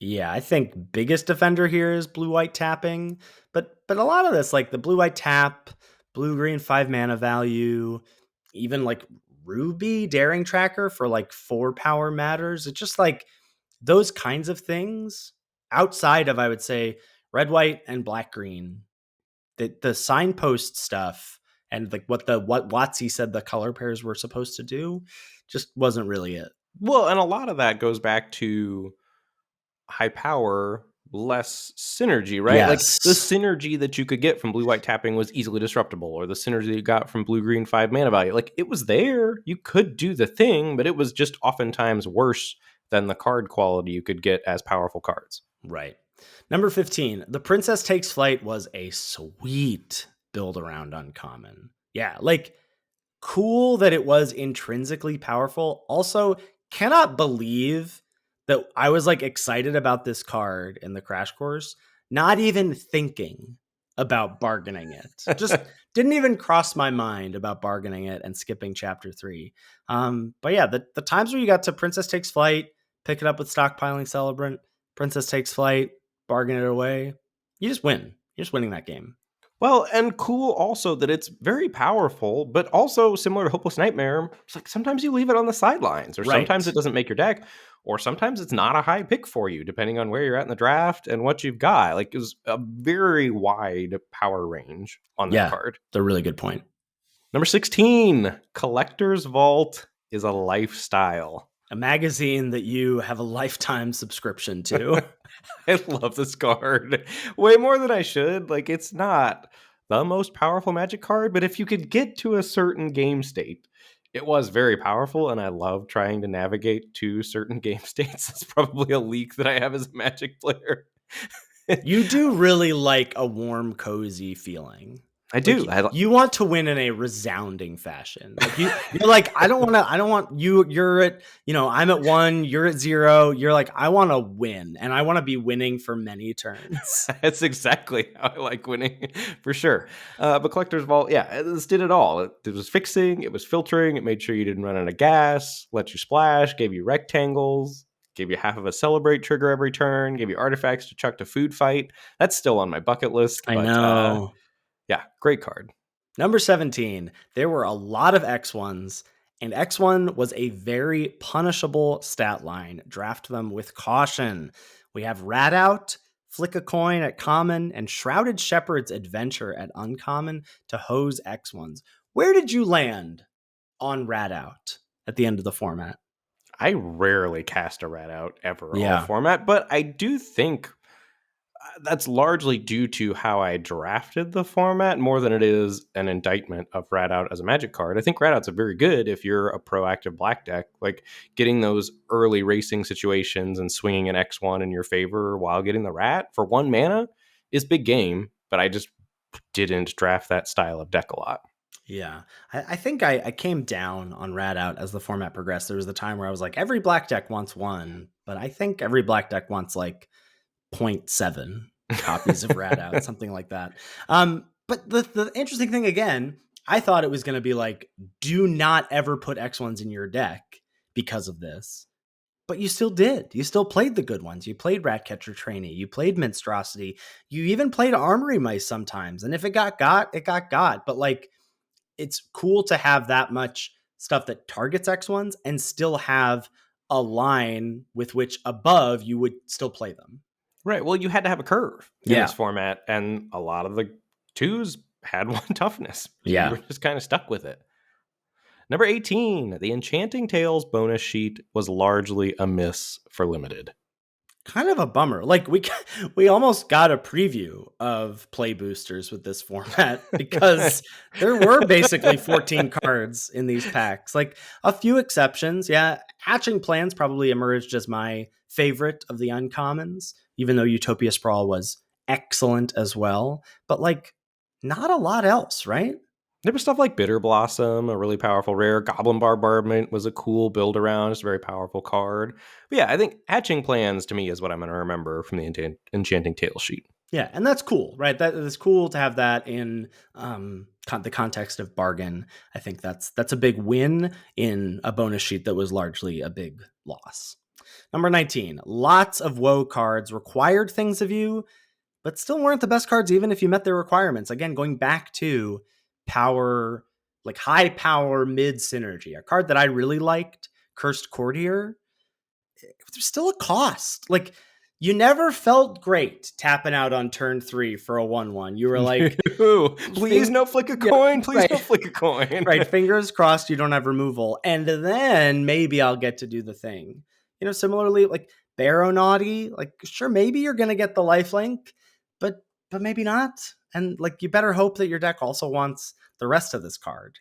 [SPEAKER 2] Yeah, I think biggest defender here is blue-white tapping. But a lot of this, like the blue-white tap, blue-green 5 mana value, even like Ruby Daring Tracker for like 4 power matters. It's just like those kinds of things outside of, I would say, red, white, and black, green, the signpost stuff and like what WotC said the color pairs were supposed to do just wasn't really it.
[SPEAKER 1] Well, and a lot of that goes back to high power, less synergy, right? Like the
[SPEAKER 2] Yes.
[SPEAKER 1] synergy that you could get from blue white tapping was easily disruptible, or the synergy that you got from blue green 5 mana value. Like it was there. You could do the thing, but it was just oftentimes worse than the card quality you could get as powerful cards.
[SPEAKER 2] Right. Number 15, The Princess Takes Flight was a sweet build around uncommon. Yeah, like cool that it was intrinsically powerful. Also, cannot believe that I was like excited about this card in the Crash Course, not even thinking about bargaining it. Just didn't even cross my mind about bargaining it and skipping chapter 3. But yeah, the times where you got to Princess Takes Flight, pick it up with Stockpiling Celebrant, Princess Takes Flight, bargain it away, you just win. You're just winning that game.
[SPEAKER 1] Well, and cool also that it's very powerful, but also similar to Hopeless Nightmare. It's like sometimes you leave it on the sidelines, or sometimes
[SPEAKER 2] Right.
[SPEAKER 1] it doesn't make your deck, or sometimes it's not a high pick for you, depending on where you're at in the draft and what you've got. Like it was a very wide power range on that
[SPEAKER 2] Yeah,
[SPEAKER 1] card.
[SPEAKER 2] that's a really good point.
[SPEAKER 1] Number 16, Collector's Vault is a lifestyle.
[SPEAKER 2] A magazine that you have a lifetime subscription to.
[SPEAKER 1] I love this card way more than I should. Like, it's not the most powerful Magic card, but if you could get to a certain game state, it was very powerful, and I love trying to navigate to certain game states. That's probably a leak that I have as a Magic player.
[SPEAKER 2] You do really like a warm, cozy feeling.
[SPEAKER 1] I do.
[SPEAKER 2] Like, you want to win in a resounding fashion. Like you're like, I don't want you. You're at, I'm at 1, you're at 0. You're like, I want to win, and I want to be winning for many turns.
[SPEAKER 1] That's exactly how I like winning, for sure. But Collector's Vault, yeah, this did it all. It was fixing, it was filtering, it made sure you didn't run out of gas, let you splash, gave you rectangles, gave you half of a Celebrate trigger every turn, gave you artifacts to chuck to Food Fight. That's still on my bucket list.
[SPEAKER 2] I
[SPEAKER 1] But,
[SPEAKER 2] know.
[SPEAKER 1] yeah, great card.
[SPEAKER 2] Number 17, there were a lot of X1s, and X1 was a very punishable stat line. Draft them with caution. We have Rat Out, Flick a Coin at common, and Shrouded Shepherd's Adventure at uncommon to hose X1s. Where did you land on Rat Out at the end of the format?
[SPEAKER 1] I rarely cast a Rat Out ever
[SPEAKER 2] Yeah.
[SPEAKER 1] all format, but I do think that's largely due to how I drafted the format more than it is an indictment of Rat Out as a Magic card. I think Rat Outs are very good if you're a proactive black deck, like getting those early racing situations and swinging an X1 in your favor while getting the Rat for 1 mana is big game, but I just didn't draft that style of deck a lot.
[SPEAKER 2] Yeah, I think I came down on Rat Out as the format progressed. There was the time where I was like, every black deck wants 1, but I think every black deck wants like 0.7 copies of Rat Out, something like that. But the interesting thing again, I thought it was going to be like, do not ever put X1s in your deck because of this. But you still did. You still played the good ones. You played Ratcatcher Trainee. You played Minstrosity. You even played Armory Mice sometimes. And if it got, it got. But like, it's cool to have that much stuff that targets X1s and still have a line with which above you would still play them.
[SPEAKER 1] Right. Well, you had to have a curve in this format, and a lot of the 2s had 1 toughness. So you were just kind of stuck with it. Number 18, the Enchanting Tales bonus sheet was largely a miss for Limited.
[SPEAKER 2] Kind of a bummer. Like we almost got a preview of play boosters with this format because there were basically 14 cards in these packs. Like a few exceptions. Yeah, Hatching Plans probably emerged as my favorite of the uncommons, even though Utopia Sprawl was excellent as well. But like not a lot else, right?
[SPEAKER 1] There was stuff like Bitter Blossom, a really powerful rare. Goblin Bombardment was a cool build around, just a very powerful card. But yeah, I think Hatching Plans to me is what I'm going to remember from the Enchanting Tales sheet.
[SPEAKER 2] Yeah, and that's cool, right? That is cool to have that in the context of bargain. I think that's a big win in a bonus sheet that was largely a big loss. Number 19, lots of WOE cards required things of you, but still weren't the best cards even if you met their requirements. Again, going back to power, like high power mid synergy, a card that I really liked, Cursed Courtier, there's still a cost. Like You never felt great tapping out on turn 3 for a 1/1. You were like,
[SPEAKER 1] Please no flick a
[SPEAKER 2] yeah,
[SPEAKER 1] coin. Please
[SPEAKER 2] right.
[SPEAKER 1] no flick a coin.
[SPEAKER 2] Right, fingers crossed you don't have removal, and then maybe I'll get to do the thing. Similarly, like Baronaughty, like sure, maybe you're gonna get the lifelink, but maybe not. And like you better hope that your deck also wants the rest of this card,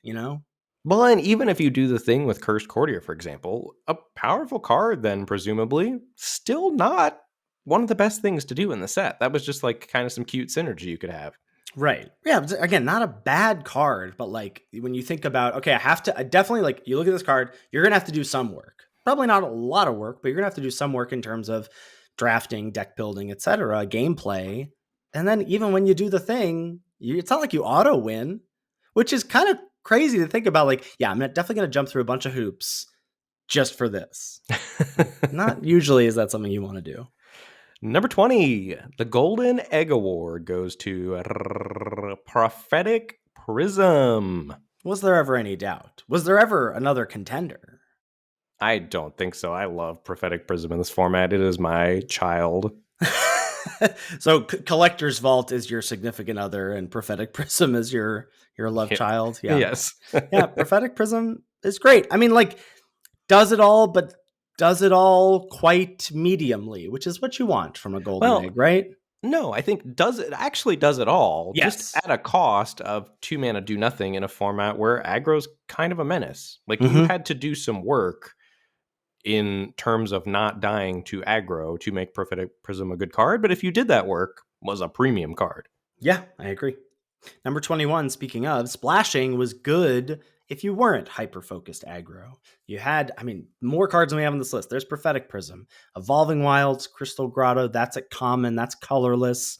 [SPEAKER 1] Well, and even if you do the thing with Cursed Courtier, for example, a powerful card, then presumably still not one of the best things to do in the set. That was just like kind of some cute synergy you could have.
[SPEAKER 2] Right. Yeah. Again, not a bad card, but like when you think about, okay, I definitely like you look at this card, you're going to have to do some work. Probably not a lot of work, but you're going to have to do some work in terms of drafting, deck building, etc., gameplay. And then even when you do the thing, it's not like you auto win, which is kind of crazy to think about. Like, yeah, I'm definitely going to jump through a bunch of hoops just for this. Not usually is that something you want to do.
[SPEAKER 1] Number 20, the Golden Egg Award goes to Prophetic Prism.
[SPEAKER 2] Was there ever any doubt? Was there ever another contender?
[SPEAKER 1] I don't think so. I love Prophetic Prism in this format. It is my child.
[SPEAKER 2] So Collector's Vault is your significant other and Prophetic Prism is your love child. Yeah.
[SPEAKER 1] Yes.
[SPEAKER 2] Yeah, Prophetic Prism is great. I mean, like, does it all, but does it all quite mediumly, which is what you want from a golden egg, right?
[SPEAKER 1] No, I think actually does it all,
[SPEAKER 2] Yes.
[SPEAKER 1] just at a cost of 2 mana do nothing in a format where aggro's kind of a menace. Like you had to do some work in terms of not dying to aggro to make Prophetic Prism a good card, but if you did that work, was a premium card.
[SPEAKER 2] Yeah, I agree. Number 21, speaking of, splashing was good if you weren't hyper-focused aggro. You had, more cards than we have on this list. There's Prophetic Prism, Evolving Wilds, Crystal Grotto, that's at common, that's colorless.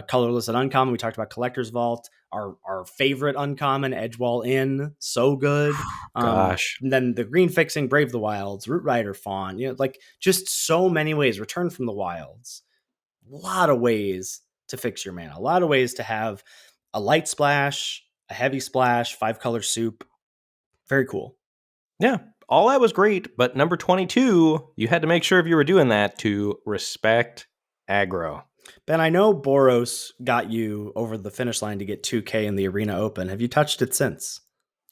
[SPEAKER 2] Colorless and uncommon, we talked about Collector's Vault. Our favorite uncommon, Edgewall Inn, so good.
[SPEAKER 1] Gosh.
[SPEAKER 2] And then the green fixing, Brave the Wilds, Root Rider Fawn, like just so many ways. Return from the Wilds. A lot of ways to fix your mana. A lot of ways to have a light splash, a heavy splash, 5-color soup. Very cool.
[SPEAKER 1] Yeah, all that was great, but number 22, you had to make sure if you were doing that to respect aggro.
[SPEAKER 2] Ben, I know Boros got you over the finish line to get 2K in the Arena Open. Have you touched it since?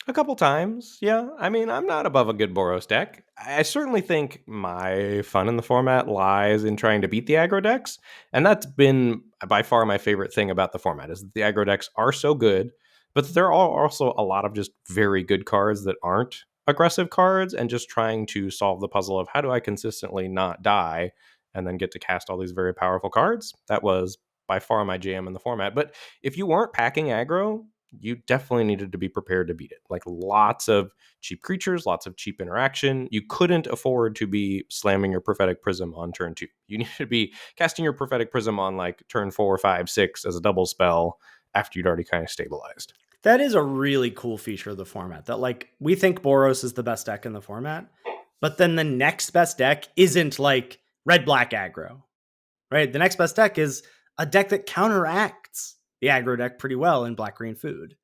[SPEAKER 1] A couple times, yeah. I'm not above a good Boros deck. I certainly think my fun in the format lies in trying to beat the aggro decks, and that's been by far my favorite thing about the format, is that the aggro decks are so good, but there are also a lot of just very good cards that aren't aggressive cards, and just trying to solve the puzzle of how do I consistently not die and then get to cast all these very powerful cards. That was by far my jam in the format. But if you weren't packing aggro, you definitely needed to be prepared to beat it. Like lots of cheap creatures, lots of cheap interaction. You couldn't afford to be slamming your Prophetic Prism on turn 2. You needed to be casting your Prophetic Prism on like turn 4, 5, 6 as a double spell after you'd already kind of stabilized.
[SPEAKER 2] That is a really cool feature of the format, that like we think Boros is the best deck in the format, but then the next best deck isn't like red-black aggro, right? The next best deck is a deck that counteracts the aggro deck pretty well in black-green food.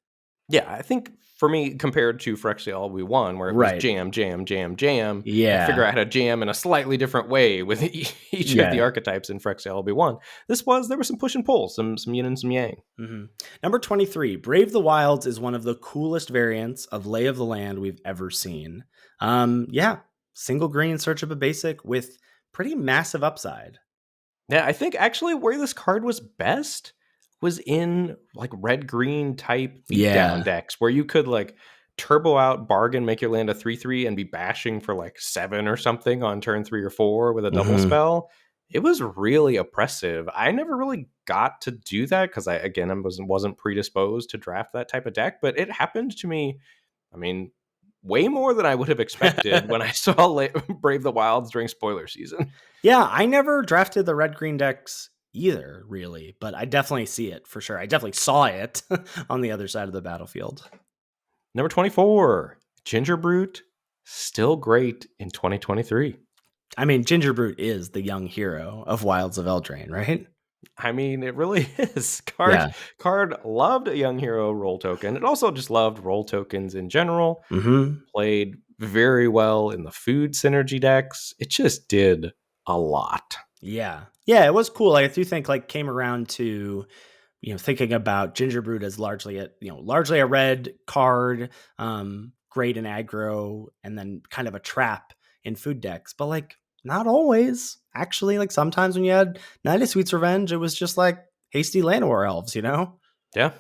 [SPEAKER 1] Yeah, I think for me, compared to Phyrexial V1, where it was jam, jam, jam, jam,
[SPEAKER 2] yeah,
[SPEAKER 1] figure out how to jam in a slightly different way with each of the archetypes in Phyrexial V1. There was some push and pull, some yin and some yang.
[SPEAKER 2] Mm-hmm. Number 23, Brave the Wilds is one of the coolest variants of Lay of the Land we've ever seen. Single green, search of a basic with pretty massive upside.
[SPEAKER 1] Yeah, I think actually where this card was best was in like red-green type beatdown decks where you could like turbo out, bargain, make your land a 3/3 and be bashing for like 7 or something on turn 3 or 4 with a double spell. It was really oppressive. I never really got to do that because I wasn't predisposed to draft that type of deck, but it happened to me. Way more than I would have expected when I saw Brave the Wilds during spoiler season.
[SPEAKER 2] Yeah, I never drafted the red-green decks either, really, but I definitely see it for sure. I definitely saw it on the other side of the battlefield.
[SPEAKER 1] Number 24, Gingerbrute, still great in 2023.
[SPEAKER 2] Gingerbrute is the young hero of Wilds of Eldraine, right?
[SPEAKER 1] It really is. Card loved a young hero roll token. It also just loved roll tokens in general. Played very well in the food synergy decks. It just did a lot.
[SPEAKER 2] Yeah. Yeah, it was cool. I do think like came around to thinking about Gingerbread as largely a red card, great in aggro, and then kind of a trap in food decks. But like not always. Actually, like sometimes when you had Night of Sweet's Revenge, it was just like hasty Llanowar elves,
[SPEAKER 1] Yeah.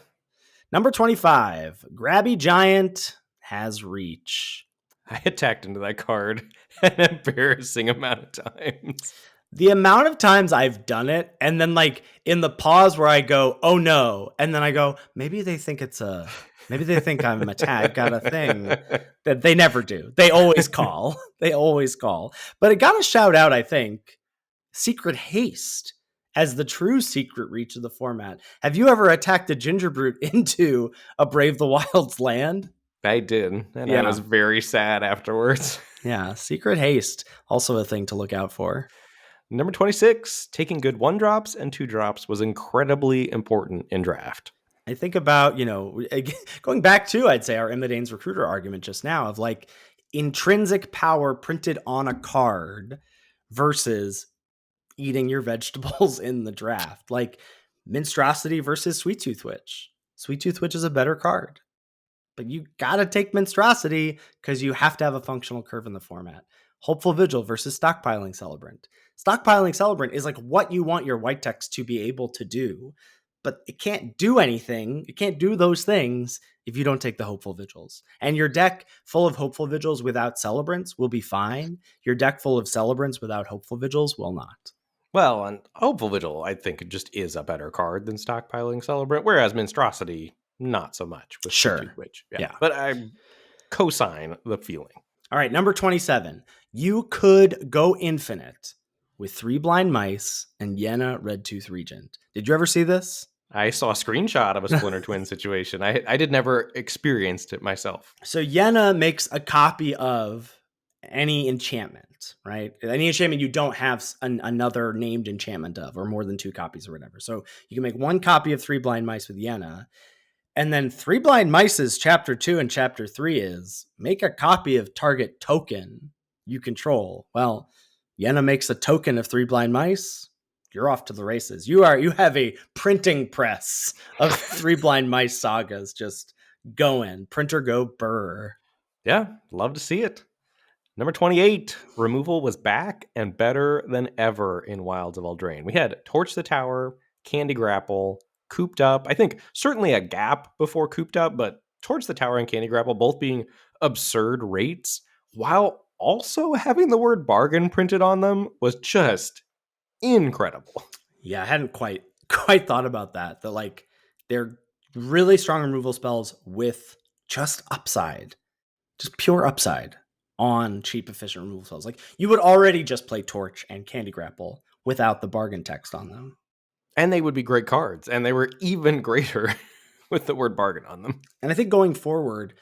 [SPEAKER 2] Number 25, Grabby Giant has reach.
[SPEAKER 1] I attacked into that card an embarrassing amount of times.
[SPEAKER 2] The amount of times I've done it, and then like in the pause where I go, oh no, and then I go, maybe they think I'm a tag, got a thing, that they never do. They always call. They always call. But it got a shout out, I think, Secret Haste as the true secret reach of the format. Have you ever attacked a Gingerbread into a Brave the Wild's land?
[SPEAKER 1] I did, and I was very sad afterwards.
[SPEAKER 2] Yeah, Secret Haste, also a thing to look out for.
[SPEAKER 1] Number 26, taking good 1-drops and 2-drops was incredibly important in draft.
[SPEAKER 2] I think about, going back to, I'd say, our Imidane's Recruiter argument just now of like intrinsic power printed on a card versus eating your vegetables in the draft. Like Minstrosity versus Sweet Tooth Witch. Sweet Tooth Witch is a better card. But you got to take Minstrosity because you have to have a functional curve in the format. Hopeful Vigil versus Stockpiling Celebrant. Stockpiling Celebrant is like what you want your white text to be able to do, but it can't do anything. It can't do those things if you don't take the Hopeful Vigils. And your deck full of Hopeful Vigils without Celebrants will be fine. Your deck full of Celebrants without Hopeful Vigils will not.
[SPEAKER 1] Well, and Hopeful Vigil, I think, it just is a better card than Stockpiling Celebrant, whereas Minstrosity, not so much. With
[SPEAKER 2] Sure.
[SPEAKER 1] Witch. Yeah. But I co-sign the feeling.
[SPEAKER 2] All right, number 27. You could go infinite with 3 Blind Mice and Yenna Red Tooth Regent. Did you ever see this?
[SPEAKER 1] I saw a screenshot of a Splinter Twin situation. I did never experienced it myself.
[SPEAKER 2] So Yenna makes a copy of any enchantment, right? Any enchantment you don't have another named enchantment of, or more than 2 copies or whatever. So you can make 1 copy of 3 Blind Mice with Yenna. And then 3 Blind Mice's chapter 2 and chapter 3 is make a copy of target token you control. Well, Yenna makes a token of 3 Blind Mice. You're off to the races. You have a printing press of 3 Blind Mice sagas just going. Printer go burr.
[SPEAKER 1] Yeah, love to see it. Number 28, removal was back and better than ever in Wilds of Eldraine. We had Torch the Tower, Candy Grapple, Cooped Up. I think certainly a gap before Cooped Up, but Torch the Tower and Candy Grapple both being absurd rates, while also having the word bargain printed on them was just incredible.
[SPEAKER 2] Yeah, I hadn't quite thought about that. That like they're really strong removal spells with just upside, just pure upside on cheap, efficient removal spells. Like you would already just play Torch and Candy Grapple without the bargain text on them.
[SPEAKER 1] And they would be great cards, and they were even greater with the word bargain on them.
[SPEAKER 2] And I think going forward,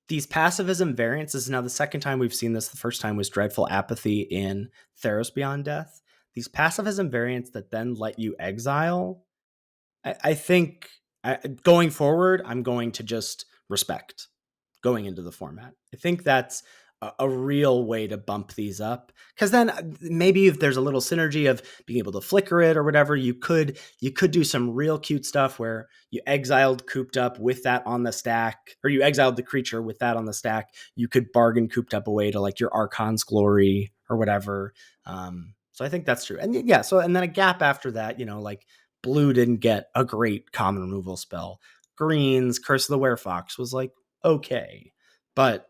[SPEAKER 2] these pacifism variants is now the second time we've seen this. The first time was Dreadful Apathy in Theros Beyond Death. These pacifism variants that then let you exile, I think going forward, I'm going to just respect going into the format. I think that's a real way to bump these up, because then maybe if there's a little synergy of being able to flicker it or whatever, you could do some real cute stuff where you exiled Cooped Up with that on the stack, or you exiled the creature with that on the stack. You could bargain Cooped Up away to like your Archon's Glory or whatever. So I think that's true. And yeah, and then a gap after that, like blue didn't get a great common removal spell. Green's Curse of the Werefox was like okay, but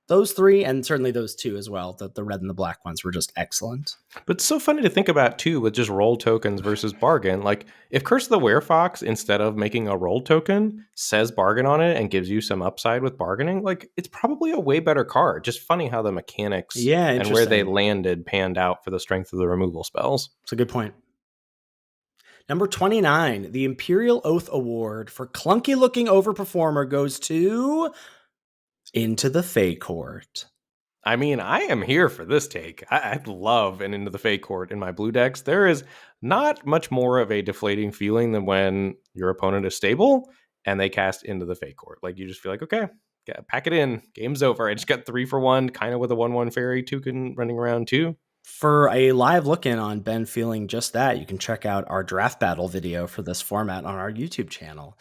[SPEAKER 2] those 3, and certainly those 2 as well, the red and the black ones were just excellent.
[SPEAKER 1] But it's so funny to think about, too, with just roll tokens versus bargain. Like, if Curse of the Werefox, instead of making a roll token, says bargain on it and gives you some upside with bargaining, like, it's probably a way better card. Just funny how the mechanics and where they landed panned out for the strength of the removal spells.
[SPEAKER 2] It's a good point. Number 29, the Imperial Oath Award for clunky-looking overperformer goes to Into the Fae Court.
[SPEAKER 1] I mean, I am here for this take. I love an Into the Fae Court in my blue decks. There is not much more of a deflating feeling than when your opponent is stable and they cast Into the Fae Court. Like, you just feel like, okay, pack it in. Game's over. I just got 3 for 1, kind of with a 1/1 fairy, Toucan running around too.
[SPEAKER 2] For a live look-in on Ben feeling just that, you can check out our draft battle video for this format on our YouTube channel.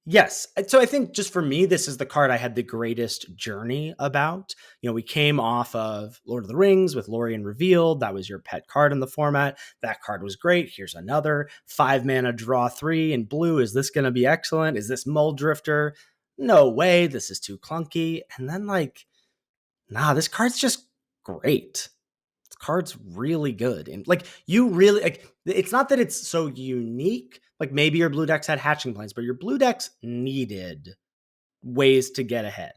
[SPEAKER 2] Yes. So I think just for me, this is the card I had the greatest journey about. We came off of Lord of the Rings with Lorien Revealed. That was your pet card in the format. That card was great. Here's another 5 mana draw 3 in blue. Is this going to be excellent? Is this Mull Drifter? No way. This is too clunky. And then nah, this card's just great. This card's really good. And you really it's not that it's so unique. Like maybe your blue decks had hatching planes, but your blue decks needed ways to get ahead.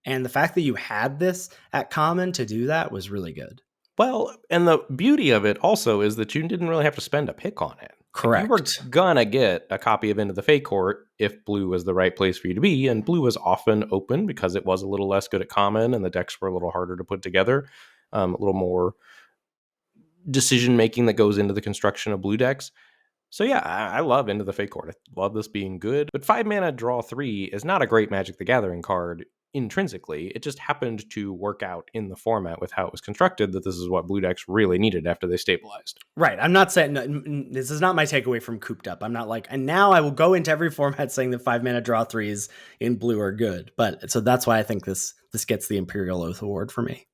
[SPEAKER 2] And the fact that you had this at common to do that was really good.
[SPEAKER 1] Well, and the beauty of it also is that you didn't really have to spend a pick on it.
[SPEAKER 2] Correct.
[SPEAKER 1] You were gonna get a copy of Into the Fate Court if blue was the right place for you to be, and blue was often open because it was a little less good at common and the decks were a little harder to put together, a little more decision making that goes into the construction of blue decks. So yeah, I love Into the Fate Court. I love this being good, but 5 mana draw 3 is not a great Magic the Gathering card intrinsically. It just happened to work out in the format with how it was constructed that this is what blue decks really needed after they stabilized.
[SPEAKER 2] Right. I'm not saying this is not my takeaway from Cooped Up. I'm not like, and now I will go into every format saying that 5 mana draw 3s in blue are good. But so that's why I think this gets the Imperial Oath Award for me.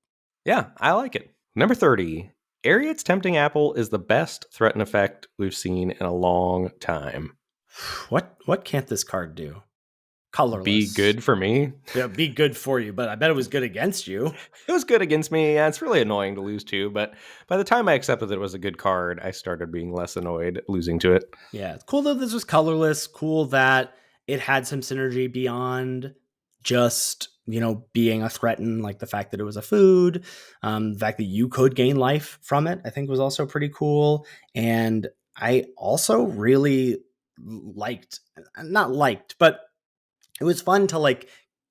[SPEAKER 1] Yeah, I like it. Number 30. Ariad's Tempting Apple is the best threaten effect we've seen in a long time.
[SPEAKER 2] What can't this card do? Colorless.
[SPEAKER 1] Be good for me.
[SPEAKER 2] Yeah, be good for you, but I bet it was good against you.
[SPEAKER 1] It was good against me. Yeah, it's really annoying to lose to, but by the time I accepted that it was a good card, I started being less annoyed losing to it.
[SPEAKER 2] Yeah, it's cool that this was colorless. Cool that it had some synergy beyond just being a threaten, like the fact that it was a food, the fact that you could gain life from it, I think was also pretty cool. And I also really but it was fun to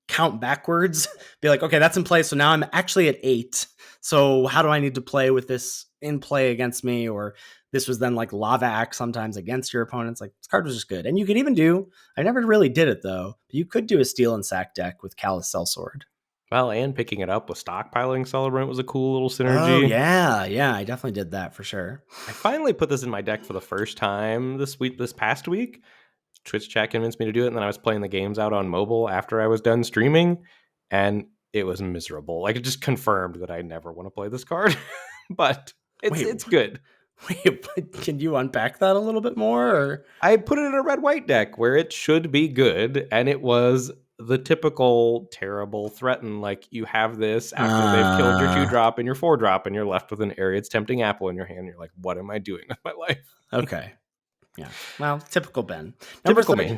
[SPEAKER 2] count backwards, be like, okay, that's in play. So now I'm actually at 8. So how do I need to play with this in play against me? Or this was then Lava Axe sometimes against your opponents. This card was just good. And you could even I never really did it though, but you could do a Steel and Sack deck with Callous Sellsword.
[SPEAKER 1] Well, and picking it up with stockpiling Celebrant was a cool little synergy.
[SPEAKER 2] Oh, yeah, I definitely did that for sure.
[SPEAKER 1] I finally put this in my deck for the first time this past week. Twitch chat convinced me to do it, and then I was playing the games out on mobile after I was done streaming, and it was miserable. It just confirmed that I never want to play this card, but it's good.
[SPEAKER 2] Wait, can you unpack that a little bit more? Or?
[SPEAKER 1] I put it in a red-white deck where it should be good, and it was the typical terrible threaten. You have this after they've killed your 2-drop and your 4-drop, and you're left with an Ariad's Tempting Apple in your hand. You're like, what am I doing with my life?
[SPEAKER 2] Okay. Yeah. Well, typical Ben.
[SPEAKER 1] Typical me.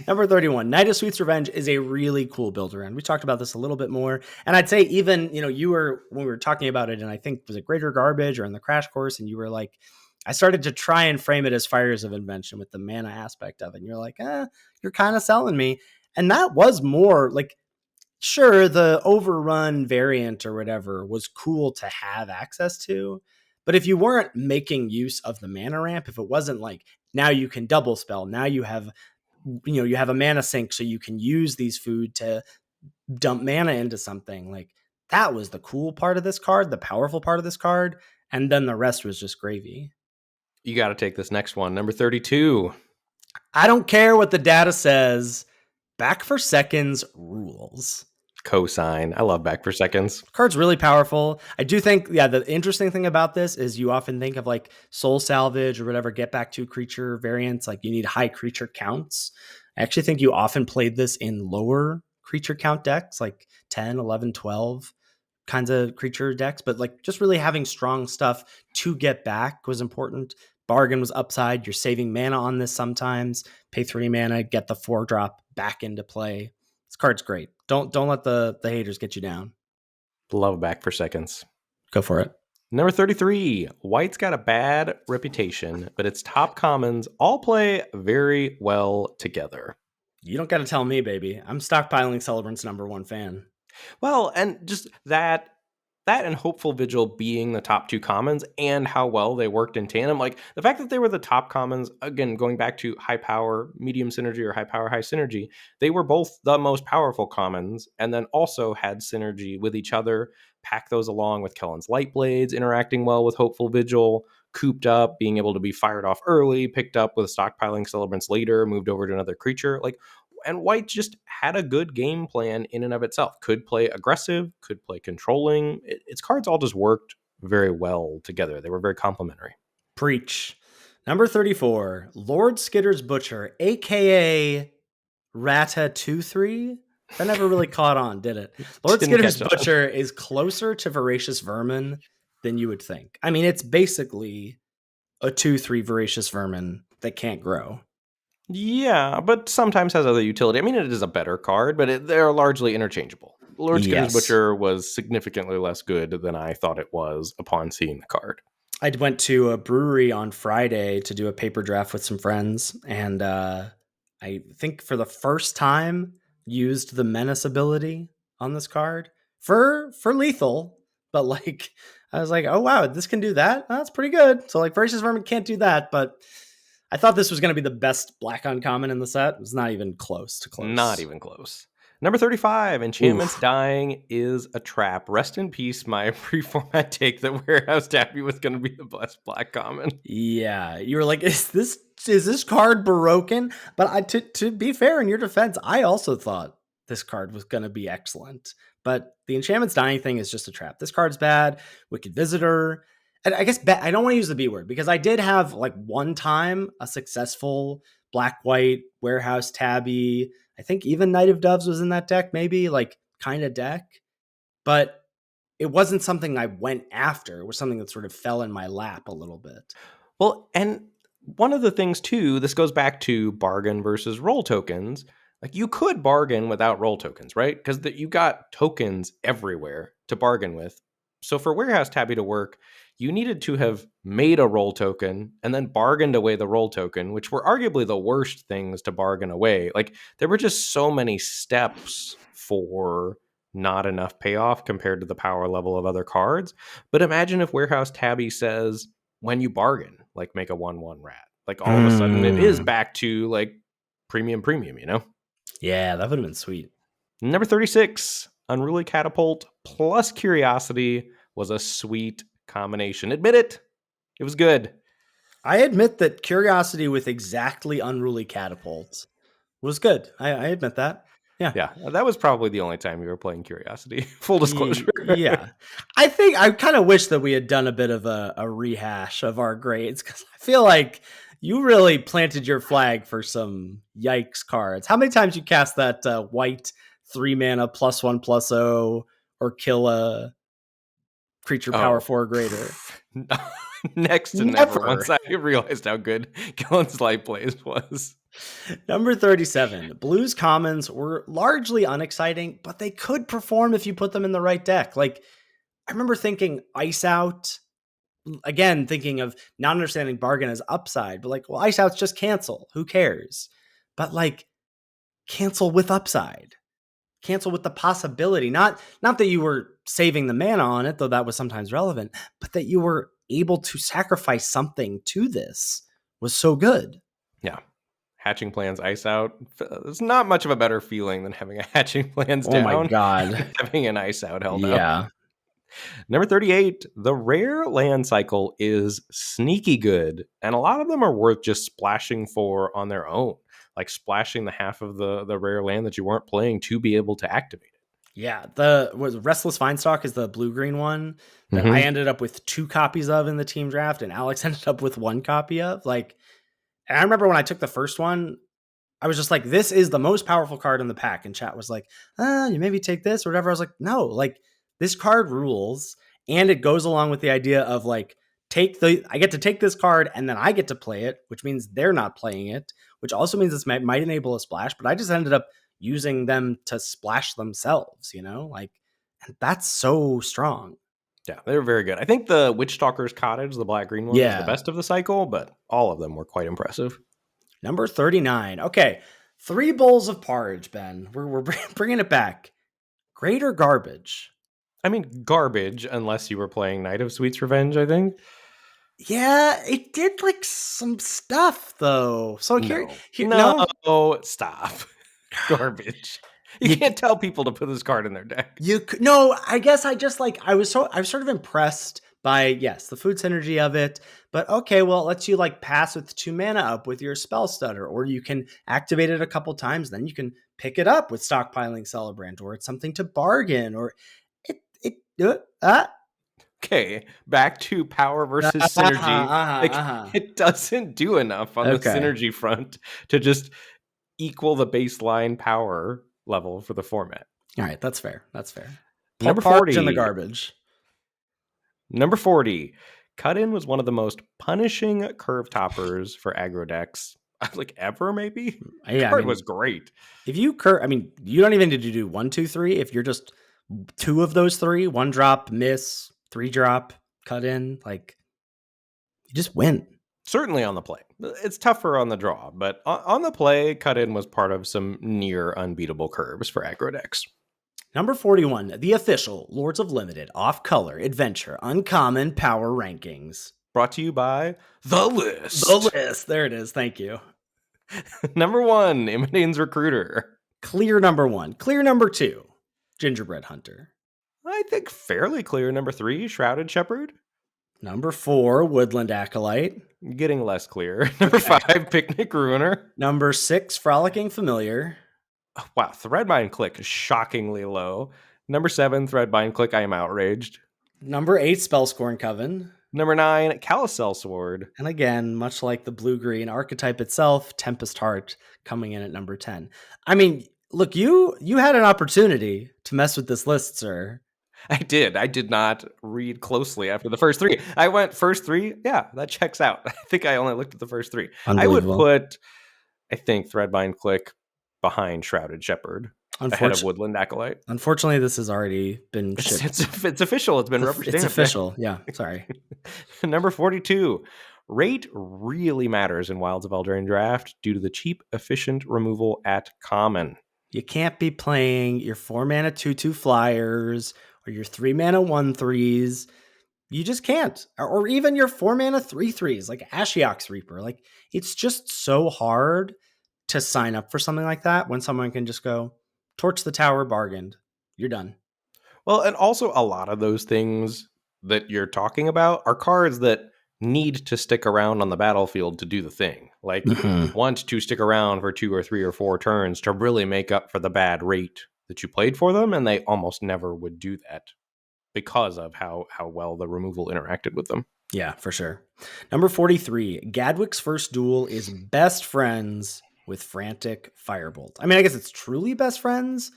[SPEAKER 2] Number 31. Knight of Sweet's Revenge is a really cool builder, and we talked about this a little bit more. And I'd say even, you were, when we were talking about it, and I think was it Greater Garbage or in the Crash Course, and you were like, I started to try and frame it as Fires of Invention with the mana aspect of it. And you're like, you're kind of selling me. And that was more sure, the overrun variant or whatever was cool to have access to. But if you weren't making use of the mana ramp, if it wasn't now you can double spell, now you have, you have a mana sink, so you can use these food to dump mana into something, that was the cool part of this card, the powerful part of this card. And then the rest was just gravy.
[SPEAKER 1] You got to take this next one. Number 32.
[SPEAKER 2] I don't care what the data says. Back for Seconds rules.
[SPEAKER 1] Cosign. I love Back for Seconds.
[SPEAKER 2] Card's really powerful. I do think, the interesting thing about this is you often think of Soul Salvage or whatever, get back to creature variants. You need high creature counts. I actually think you often played this in lower creature count decks, 10, 11, 12 kinds of creature decks. But just really having strong stuff to get back was important. Bargain was upside. You're saving mana on this sometimes. Pay 3 mana, get the 4-drop back into play. This card's great. Don't let the haters get you down.
[SPEAKER 1] Love Back for Seconds.
[SPEAKER 2] Go for it.
[SPEAKER 1] Number 33. White's got a bad reputation, but its top commons all play very well together.
[SPEAKER 2] You don't got to tell me, baby. I'm stockpiling Celebrant's #1 fan.
[SPEAKER 1] Well, and just that that and Hopeful Vigil being the top two commons and how well they worked in tandem. Like the fact that they were the top commons, again, going back to high power, medium synergy, or high power, high synergy, they were both the most powerful commons and then also had synergy with each other. Pack those along with Kellen's Light Blades, interacting well with Hopeful Vigil, cooped up, being able to be fired off early, picked up with stockpiling Celebrants later, moved over to another creature. Like, and White just had a good game plan in and of itself. Could play aggressive, could play controlling. Its cards all just worked very well together. They were very complementary.
[SPEAKER 2] Preach. Number 34, Lord Skitter's Butcher, aka Rata 2-3. That never really caught on, did it? Lord Skitter's Butcher is closer to Voracious Vermin than you would think. I mean, it's basically a 2-3 Voracious Vermin that can't grow.
[SPEAKER 1] Yeah, but sometimes has other utility. I mean, it is a better card, but they're largely interchangeable. Lord Skitter's Butcher was significantly less good than I thought it was upon seeing the card.
[SPEAKER 2] I went to a brewery on Friday to do a paper draft with some friends, and I think for the first time used the Menace ability on this card for lethal, but like I was like, oh wow, this can do that? Oh, that's pretty good. So like Voracious Vermin can't do that, but I thought this was going to be the best black uncommon in the set. It was not even close to close.
[SPEAKER 1] Not even close. Number 35, Enchantments Dying is a trap. Rest in peace, my pre-format take that Warehouse Tabby was going to be the best black common.
[SPEAKER 2] Yeah, you were like, is this card broken? But to be fair, in your defense, I also thought this card was going to be excellent. But the Enchantments Dying thing is just a trap. This card's bad. Wicked Visitor. And I guess I don't want to use the B word because I did have like one time a successful black-white Warehouse Tabby. I think even Knight of Doves was in that deck, maybe like kind of deck. But it wasn't something I went after. It was something that sort of fell in my lap a little bit.
[SPEAKER 1] Well, and one of the things too, this goes back to bargain versus roll tokens. Like you could bargain without roll tokens, right? Because you got tokens everywhere to bargain with. So for Warehouse Tabby to work, you needed to have made a roll token and then bargained away the roll token, which were arguably the worst things to bargain away. Like there were just so many steps for not enough payoff compared to the power level of other cards. But imagine if Warehouse Tabby says, when you bargain, like make a 1/1 rat. Like all of a sudden it is back to like premium, you know?
[SPEAKER 2] Yeah, that would have been sweet.
[SPEAKER 1] Number 36, Unruly Catapult plus Curiosity was a sweet combination. Admit it. It was good.
[SPEAKER 2] I admit that Curiosity with exactly Unruly Catapults was good. I admit that. Yeah.
[SPEAKER 1] Yeah. That was probably the only time you were playing Curiosity. Full disclosure.
[SPEAKER 2] Yeah. I think I kind of wish that we had done a bit of a rehash of our grades because I feel like you really planted your flag for some yikes cards. How many times you cast that white 3-mana +1/+0 or kill a creature power 4 greater?
[SPEAKER 1] Next to never. Once I realized how good Kellen's Light Blaze was.
[SPEAKER 2] Number 37. Blue's commons were largely unexciting, but they could perform if you put them in the right deck. Like, I remember thinking Ice Out. Again, thinking of not understanding bargain as upside, but like, well, Ice Out's just cancel. Who cares? But like, cancel with upside. Cancel with the possibility. Not that you were saving the mana on it, though that was sometimes relevant, but that you were able to sacrifice something to this was so good.
[SPEAKER 1] Yeah. Hatching Plans Ice Out. There's not much of a better feeling than having a Hatching Plans down.
[SPEAKER 2] Oh my God.
[SPEAKER 1] Having an Ice Out held up.
[SPEAKER 2] Yeah.
[SPEAKER 1] Number 38, the rare land cycle is sneaky good, and a lot of them are worth just splashing for on their own, like splashing the half of the rare land that you weren't playing to be able to activate it.
[SPEAKER 2] Yeah, Restless Finestock is the blue-green one that I ended up with 2 copies of in the team draft, and Alex ended up with 1 copy of. Like, and I remember when I took the first one, I was just like, this is the most powerful card in the pack, and chat was like, you maybe take this or whatever. I was like, no, like, this card rules, and it goes along with the idea of like, I get to take this card and then I get to play it, which means they're not playing it, which also means this might enable a splash, but I just ended up using them to splash themselves, you know, like, and that's so strong.
[SPEAKER 1] Yeah, they were very good. I think the Witchstalker's Cottage, the black-green one, was the best of the cycle, but all of them were quite impressive.
[SPEAKER 2] Number 39. Okay, 3 bowls of porridge, Ben. We're bringing it back. Great or garbage?
[SPEAKER 1] I mean, garbage, unless you were playing Night of Sweet's Revenge, I think.
[SPEAKER 2] Yeah, it did like some stuff though. So
[SPEAKER 1] No.
[SPEAKER 2] here,
[SPEAKER 1] No,
[SPEAKER 2] no,
[SPEAKER 1] stop. Garbage. You
[SPEAKER 2] you,
[SPEAKER 1] can't tell people to put this card in their deck.
[SPEAKER 2] no. I guess I just like I was sort of impressed by yes the food synergy of it, but okay, well it lets you like pass with 2 mana up with your spell stutter, or you can activate it a couple times, then you can pick it up with stockpiling Celebrant, or it's something to bargain, or it.
[SPEAKER 1] Okay, back to power versus synergy. Like, it doesn't do enough on the
[SPEAKER 2] Okay.
[SPEAKER 1] synergy front to just equal the baseline power level for the format.
[SPEAKER 2] All right, that's fair. That's fair.
[SPEAKER 1] Number
[SPEAKER 2] Porridge in the
[SPEAKER 1] 40.
[SPEAKER 2] garbage.
[SPEAKER 1] Number 40. Cutin was one of the most punishing curve toppers for aggro decks. Like ever, maybe?
[SPEAKER 2] Yeah,
[SPEAKER 1] Card was great.
[SPEAKER 2] if you you don't even need to do 1, 2, 3. If you're just 2 of those 3, 1 drop, miss, 3 drop, cut in, like you just win.
[SPEAKER 1] Certainly on the play. It's tougher on the draw, but on the play, Cutin was part of some near unbeatable curves for aggro decks.
[SPEAKER 2] Number 41, the official Lords of Limited off-color adventure uncommon power rankings.
[SPEAKER 1] Brought to you by The List.
[SPEAKER 2] The List. There it is. Thank you.
[SPEAKER 1] Number 1, Imadane's Recruiter.
[SPEAKER 2] Clear number 1. Clear number 2, Gingerbread Hunter.
[SPEAKER 1] I think fairly clear number 3, Shrouded Shepherd.
[SPEAKER 2] Number 4, Woodland Acolyte.
[SPEAKER 1] Getting less clear. Number 5, Picnic Ruiner.
[SPEAKER 2] Number 6, Frolicking Familiar.
[SPEAKER 1] Oh, wow, Threadbind Click is shockingly low. Number 7, Threadbind Click, I am outraged.
[SPEAKER 2] Number 8, Spellscorn Coven.
[SPEAKER 1] Number 9, Calisel Sword.
[SPEAKER 2] And again, much like the blue-green archetype itself, Tempest Heart coming in at number 10. I mean, look, you had an opportunity to mess with this list, sir.
[SPEAKER 1] I did not read closely after the first 3. I went first 3. Yeah, that checks out. I think I only looked at the first 3. I would put, I think, Threadbind Click behind Shrouded Shepherd ahead of Woodland Acolyte.
[SPEAKER 2] Unfortunately, this has already been shipped.
[SPEAKER 1] It's official. It's been rubber stamped.
[SPEAKER 2] It's official. Yeah, sorry.
[SPEAKER 1] Number 42. Rate really matters in Wilds of Eldraine draft due to the cheap, efficient removal at common.
[SPEAKER 2] You can't be playing your 4-mana 2/2 flyers or your 3-mana 1/3s. You just can't. Or even your 4-mana 3/3s like Ashiok's Reaper. Like, it's just so hard to sign up for something like that when someone can just go, torch the tower, bargained. You're done.
[SPEAKER 1] Well, and also a lot of those things that you're talking about are cards that need to stick around on the battlefield to do the thing. Like, want to stick around for 2 or 3 or 4 turns to really make up for the bad rate that you played for them, and they almost never would do that because of how well the removal interacted with them.
[SPEAKER 2] Yeah, for sure. Number 43, Gadwick's first duel is best friends with Frantic Firebolt. I mean, I guess it's truly best friends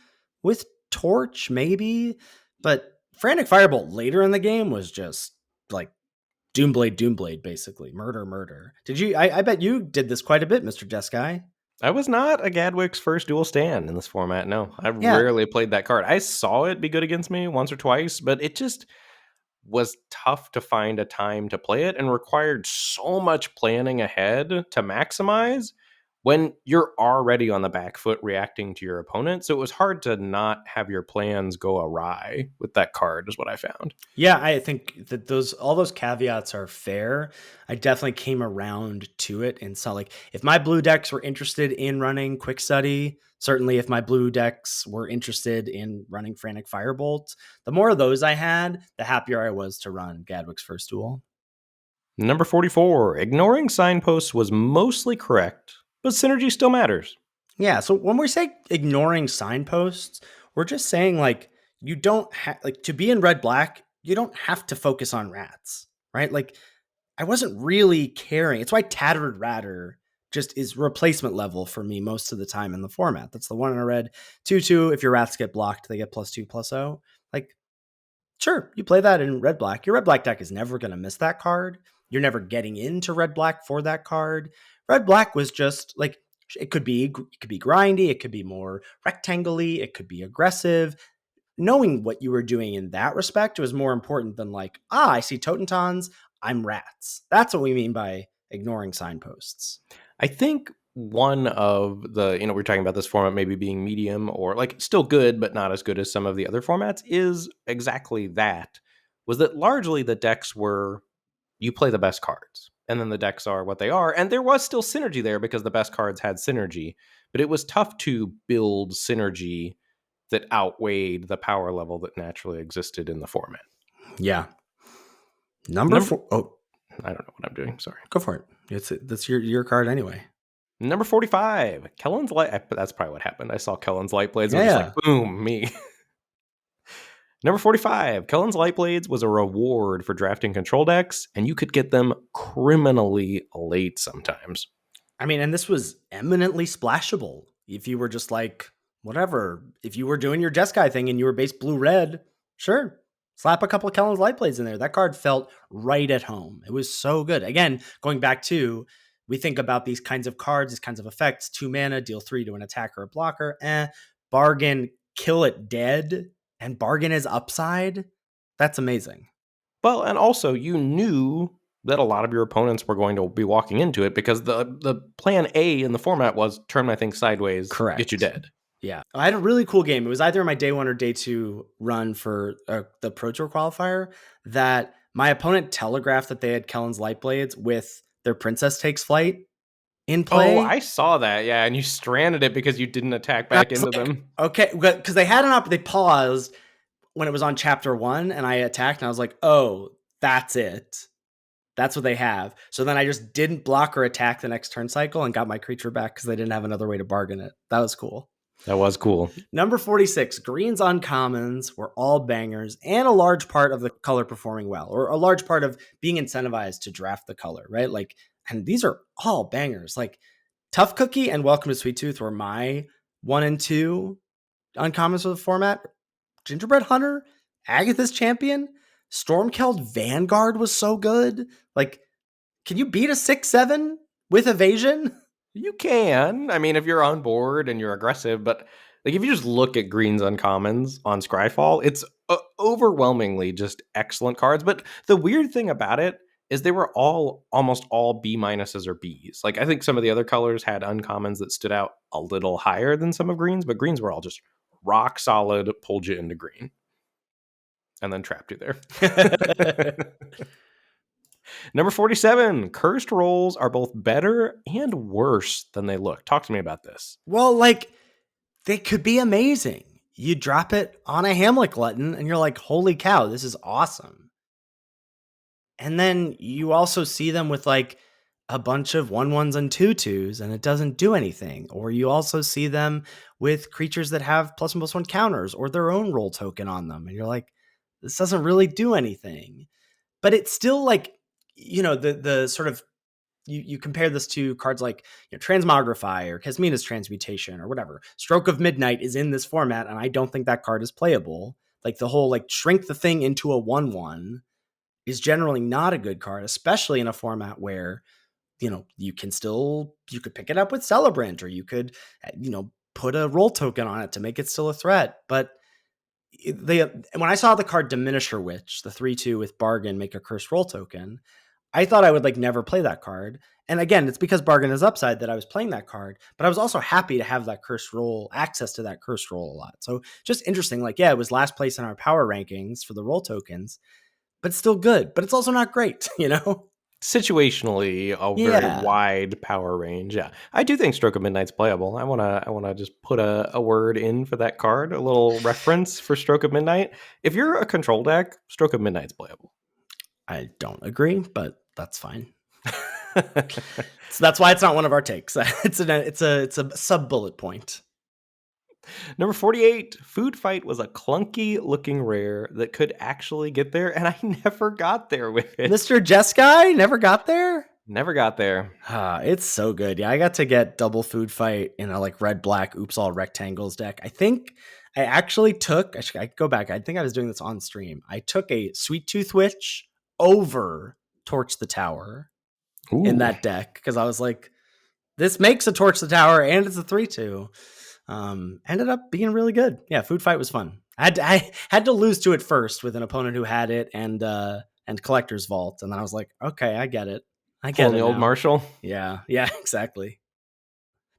[SPEAKER 2] with Torch, maybe, but Frantic Firebolt later in the game was just like Doomblade, basically. Murder. Did you? I bet you did this quite a bit, Mr. Jeskai.
[SPEAKER 1] I was not a Gadwick's first dual stand in this format. No, I rarely played that card. I saw it be good against me once or twice, but it just was tough to find a time to play it and required so much planning ahead to maximize when you're already on the back foot reacting to your opponent. So it was hard to not have your plans go awry with that card is what I found.
[SPEAKER 2] Yeah, I think that all those caveats are fair. I definitely came around to it and saw, like, if my blue decks were interested in running Quick Study, certainly if my blue decks were interested in running Frantic Firebolt, the more of those I had, the happier I was to run Gadwick's first duel.
[SPEAKER 1] Number 44, ignoring signposts was mostly correct, but synergy still matters.
[SPEAKER 2] Yeah, so when we say ignoring signposts, we're just saying, like, you don't have, like, to be in red-black, you don't have to focus on rats, right? Like, I wasn't really caring. It's why Tattered Ratter just is replacement level for me most of the time in the format. That's the 1 in a red 2/2. If your rats get blocked, they get +2/+0. Like, sure, you play that in red-black. Your red-black deck is never going to miss that card. You're never getting into red-black for that card. Red-black was just, like, it could be grindy, it could be more rectangle-y, it could be aggressive. Knowing what you were doing in that respect was more important than, like, I see Totentons, I'm rats. That's what we mean by ignoring signposts.
[SPEAKER 1] I think one of the, we're talking about this format maybe being medium or like still good, but not as good as some of the other formats, is exactly that. Was that largely the decks were, you play the best cards, and then the decks are what they are. And there was still synergy there because the best cards had synergy, but it was tough to build synergy that outweighed the power level that naturally existed in the format.
[SPEAKER 2] Yeah. Number 4. Oh,
[SPEAKER 1] I don't know what I'm doing. Sorry.
[SPEAKER 2] Go for it. That's your card anyway.
[SPEAKER 1] Number 45, Kellen's Light. That's probably what happened. I saw Kellen's Light Blades and
[SPEAKER 2] Yeah,
[SPEAKER 1] was just like, boom, me. Number 45, Kellen's Light Blades was a reward for drafting control decks, and you could get them criminally late sometimes.
[SPEAKER 2] I mean, and this was eminently splashable. If you were just like, whatever, if you were doing your Jeskai thing and you were base blue-red, sure, slap a couple of Kellen's Light Blades in there. That card felt right at home. It was so good. Again, going back to, we think about these kinds of cards, these kinds of effects, 2 mana, deal 3 to an attacker or blocker, bargain, kill it dead, and bargain is upside. That's amazing.
[SPEAKER 1] Well, and also you knew that a lot of your opponents were going to be walking into it because the plan A in the format was turn my thing sideways,
[SPEAKER 2] correct,
[SPEAKER 1] get you dead.
[SPEAKER 2] Yeah. I had a really cool game. It was either my day 1 or day 2 run for the Pro Tour qualifier that my opponent telegraphed that they had Kellen's Light Blades with their Princess Takes Flight in play.
[SPEAKER 1] Oh, I saw that. Yeah, and you stranded it because you didn't attack back into them.
[SPEAKER 2] Okay, because they had they paused when it was on chapter 1 and I attacked and I was like, oh, that's it. That's what they have. So then I just didn't block or attack the next turn cycle and got my creature back because they didn't have another way to bargain it. That was cool.
[SPEAKER 1] That was cool.
[SPEAKER 2] Number 46, greens uncommons were all bangers and a large part of the color performing well, or a large part of being incentivized to draft the color, right? Like, and these are all bangers. Like Tough Cookie and Welcome to Sweet Tooth were my 1 and 2 uncommons for the format. Gingerbread Hunter, Agatha's Champion, Stormkeld Vanguard was so good. Like, can you beat a 6/7 with evasion?
[SPEAKER 1] You can. I mean, if you're on board and you're aggressive, but like if you just look at greens uncommons on Scryfall, it's overwhelmingly just excellent cards. But the weird thing about it is they were almost all B minuses or Bs. Like I think some of the other colors had uncommons that stood out a little higher than some of greens, but greens were all just rock solid, pulled you into green. And then trapped you there. Number 47, cursed rolls are both better and worse than they look. Talk to me about this.
[SPEAKER 2] Well, like, they could be amazing. You drop it on a Hamlet glutton and you're like, holy cow, this is awesome. And then you also see them with like a bunch of 1/1s and 2/2s and it doesn't do anything. Or you also see them with creatures that have +1/+1 counters or their own roll token on them. And you're like, this doesn't really do anything. But it's still like, the sort of, you compare this to cards like Transmogrify or Kasmina's Transmutation or whatever. Stroke of Midnight is in this format, and I don't think that card is playable. Like the whole like shrink the thing into a 1/1 is generally not a good card, especially in a format where you could pick it up with Celebrant, or you could put a roll token on it to make it still a threat. But when I saw the card Diminisher Witch, the 3/2 with bargain, make a cursed roll token, I thought I would like never play that card. And again, it's because bargain is upside that I was playing that card, but I was also happy to have that cursed roll, access to that cursed roll a lot. So just interesting. Like, yeah, it was last place in our power rankings for the roll tokens, but still good, but it's also not great,
[SPEAKER 1] Situationally, a very wide power range. Yeah, I do think Stroke of Midnight's playable. I wanna just put a word in for that card, a little reference for Stroke of Midnight. If you're a control deck, Stroke of Midnight's playable.
[SPEAKER 2] I don't agree, but that's fine. So that's why it's not one of our takes. It's a sub bullet point.
[SPEAKER 1] Number 48, Food Fight was a clunky looking rare that could actually get there, and I never got there with it.
[SPEAKER 2] Mr. Jeskai never got there?
[SPEAKER 1] Never got there.
[SPEAKER 2] It's so good. Yeah, I got to get double Food Fight in a like red-black oops all rectangles deck. I think I actually took, I go back, I think I was doing this on stream. I took a Sweet Tooth Witch over Torch the Tower in that deck because I was like, this makes a Torch the Tower and it's a 3/2. Ended up being really good. Yeah, Food Fight was fun. I had to lose to it first with an opponent who had it and Collector's Vault, and then I was like, okay, I get it. I get it.
[SPEAKER 1] The old Marshall.
[SPEAKER 2] Yeah, exactly.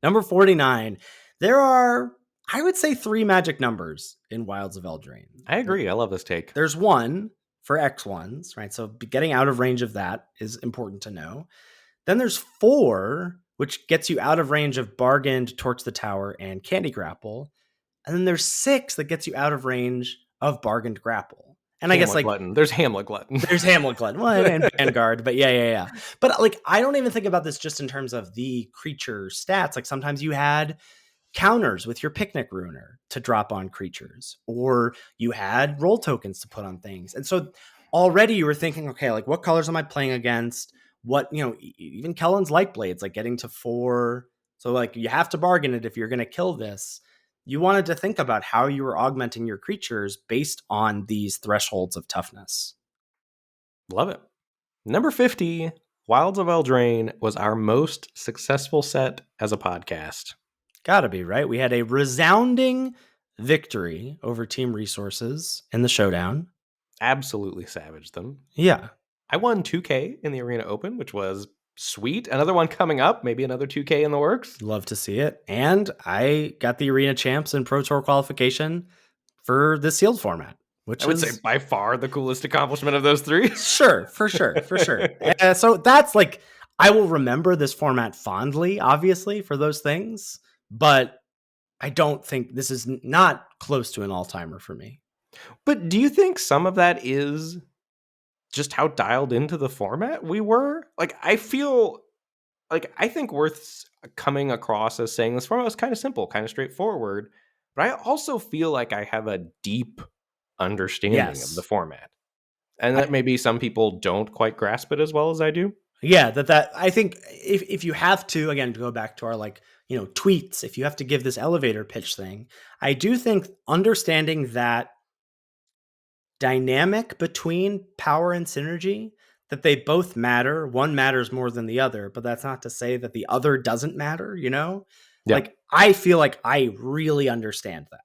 [SPEAKER 2] Number 49. There are, I would say, 3 magic numbers in Wilds of Eldraine.
[SPEAKER 1] I agree. I love this take.
[SPEAKER 2] There's 1 for X1s, right? So getting out of range of that is important to know. Then there's 4, which gets you out of range of Bargained, Torch the Tower, and Candy Grapple. And then there's 6 that gets you out of range of Bargained Grapple. And I guess like
[SPEAKER 1] Glutton. There's Hamlet Glutton.
[SPEAKER 2] There's Hamlet Glutton. Well, and Vanguard, but yeah. But like, I don't even think about this just in terms of the creature stats. Like sometimes you had counters with your Picnic Ruiner to drop on creatures, or you had roll tokens to put on things. And so already you were thinking, okay, like what colors am I playing against? What, even Kellen's Lightblades, like getting to 4. So like you have to bargain it if you're going to kill this. You wanted to think about how you were augmenting your creatures based on these thresholds of toughness.
[SPEAKER 1] Love it. Number 50, Wilds of Eldraine was our most successful set as a podcast.
[SPEAKER 2] Gotta be, right? We had a resounding victory over Team Resources in the showdown.
[SPEAKER 1] Absolutely savaged them.
[SPEAKER 2] Yeah.
[SPEAKER 1] I won 2K in the Arena Open, which was sweet. Another one coming up, maybe another 2K in the works.
[SPEAKER 2] Love to see it. And I got the Arena Champs and Pro Tour qualification for the sealed format, which
[SPEAKER 1] I would say by far the coolest accomplishment of those 3.
[SPEAKER 2] Sure, for sure. So that's like, I will remember this format fondly, obviously, for those things, but I don't think this is not close to an all-timer for me.
[SPEAKER 1] But do you think some of that is just how dialed into the format we were? Like, I think Worth's coming across as saying this format was kind of simple, kind of straightforward, but I also feel like I have a deep understanding of the format. And that maybe some people don't quite grasp it as well as I do.
[SPEAKER 2] Yeah, that I think if you have to, again, to go back to our tweets, if you have to give this elevator pitch thing, I do think understanding that dynamic between power and synergy, that they both matter. One matters more than the other, but that's not to say that the other doesn't matter, Yeah. Like, I feel like I really understand that.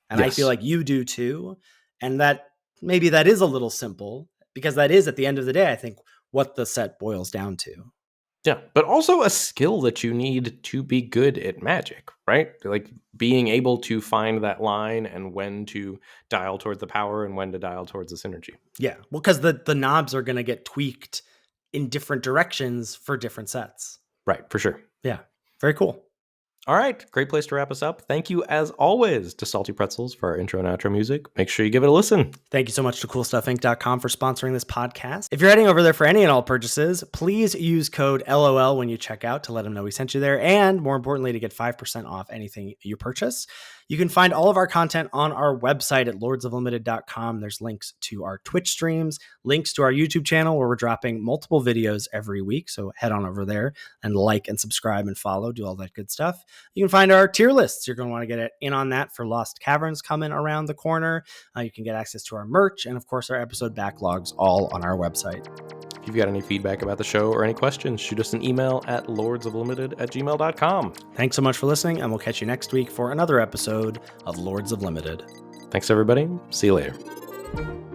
[SPEAKER 2] And yes. I feel like you do too. And that maybe that is a little simple, because that is, at the end of the day, I think, what the set boils down to.
[SPEAKER 1] Yeah, but also a skill that you need to be good at Magic, right? Like being able to find that line and when to dial towards the power and when to dial towards the synergy.
[SPEAKER 2] Yeah, well, because the knobs are going to get tweaked in different directions for different sets.
[SPEAKER 1] Right, for sure.
[SPEAKER 2] Yeah, very cool.
[SPEAKER 1] All right, great place to wrap us up. Thank you, as always, to Salty Pretzels for our intro and outro music. Make sure you give it a listen.
[SPEAKER 2] Thank you so much to CoolStuffInc.com for sponsoring this podcast. If you're heading over there for any and all purchases, please use code LOL when you check out to let them know we sent you there, and more importantly, to get 5% off anything you purchase. You can find all of our content on our website at lordsoflimited.com. There's links to our Twitch streams, links to our YouTube channel where we're dropping multiple videos every week. So head on over there and like and subscribe and follow, do all that good stuff. You can find our tier lists. You're going to want to get in on that for Lost Caverns coming around the corner. You can get access to our merch and, of course, our episode backlogs all on our website.
[SPEAKER 1] If you've got any feedback about the show or any questions, shoot us an email at lordsoflimited@gmail.com.
[SPEAKER 2] Thanks so much for listening, and we'll catch you next week for another episode of Lords of Limited.
[SPEAKER 1] Thanks, everybody. See you later.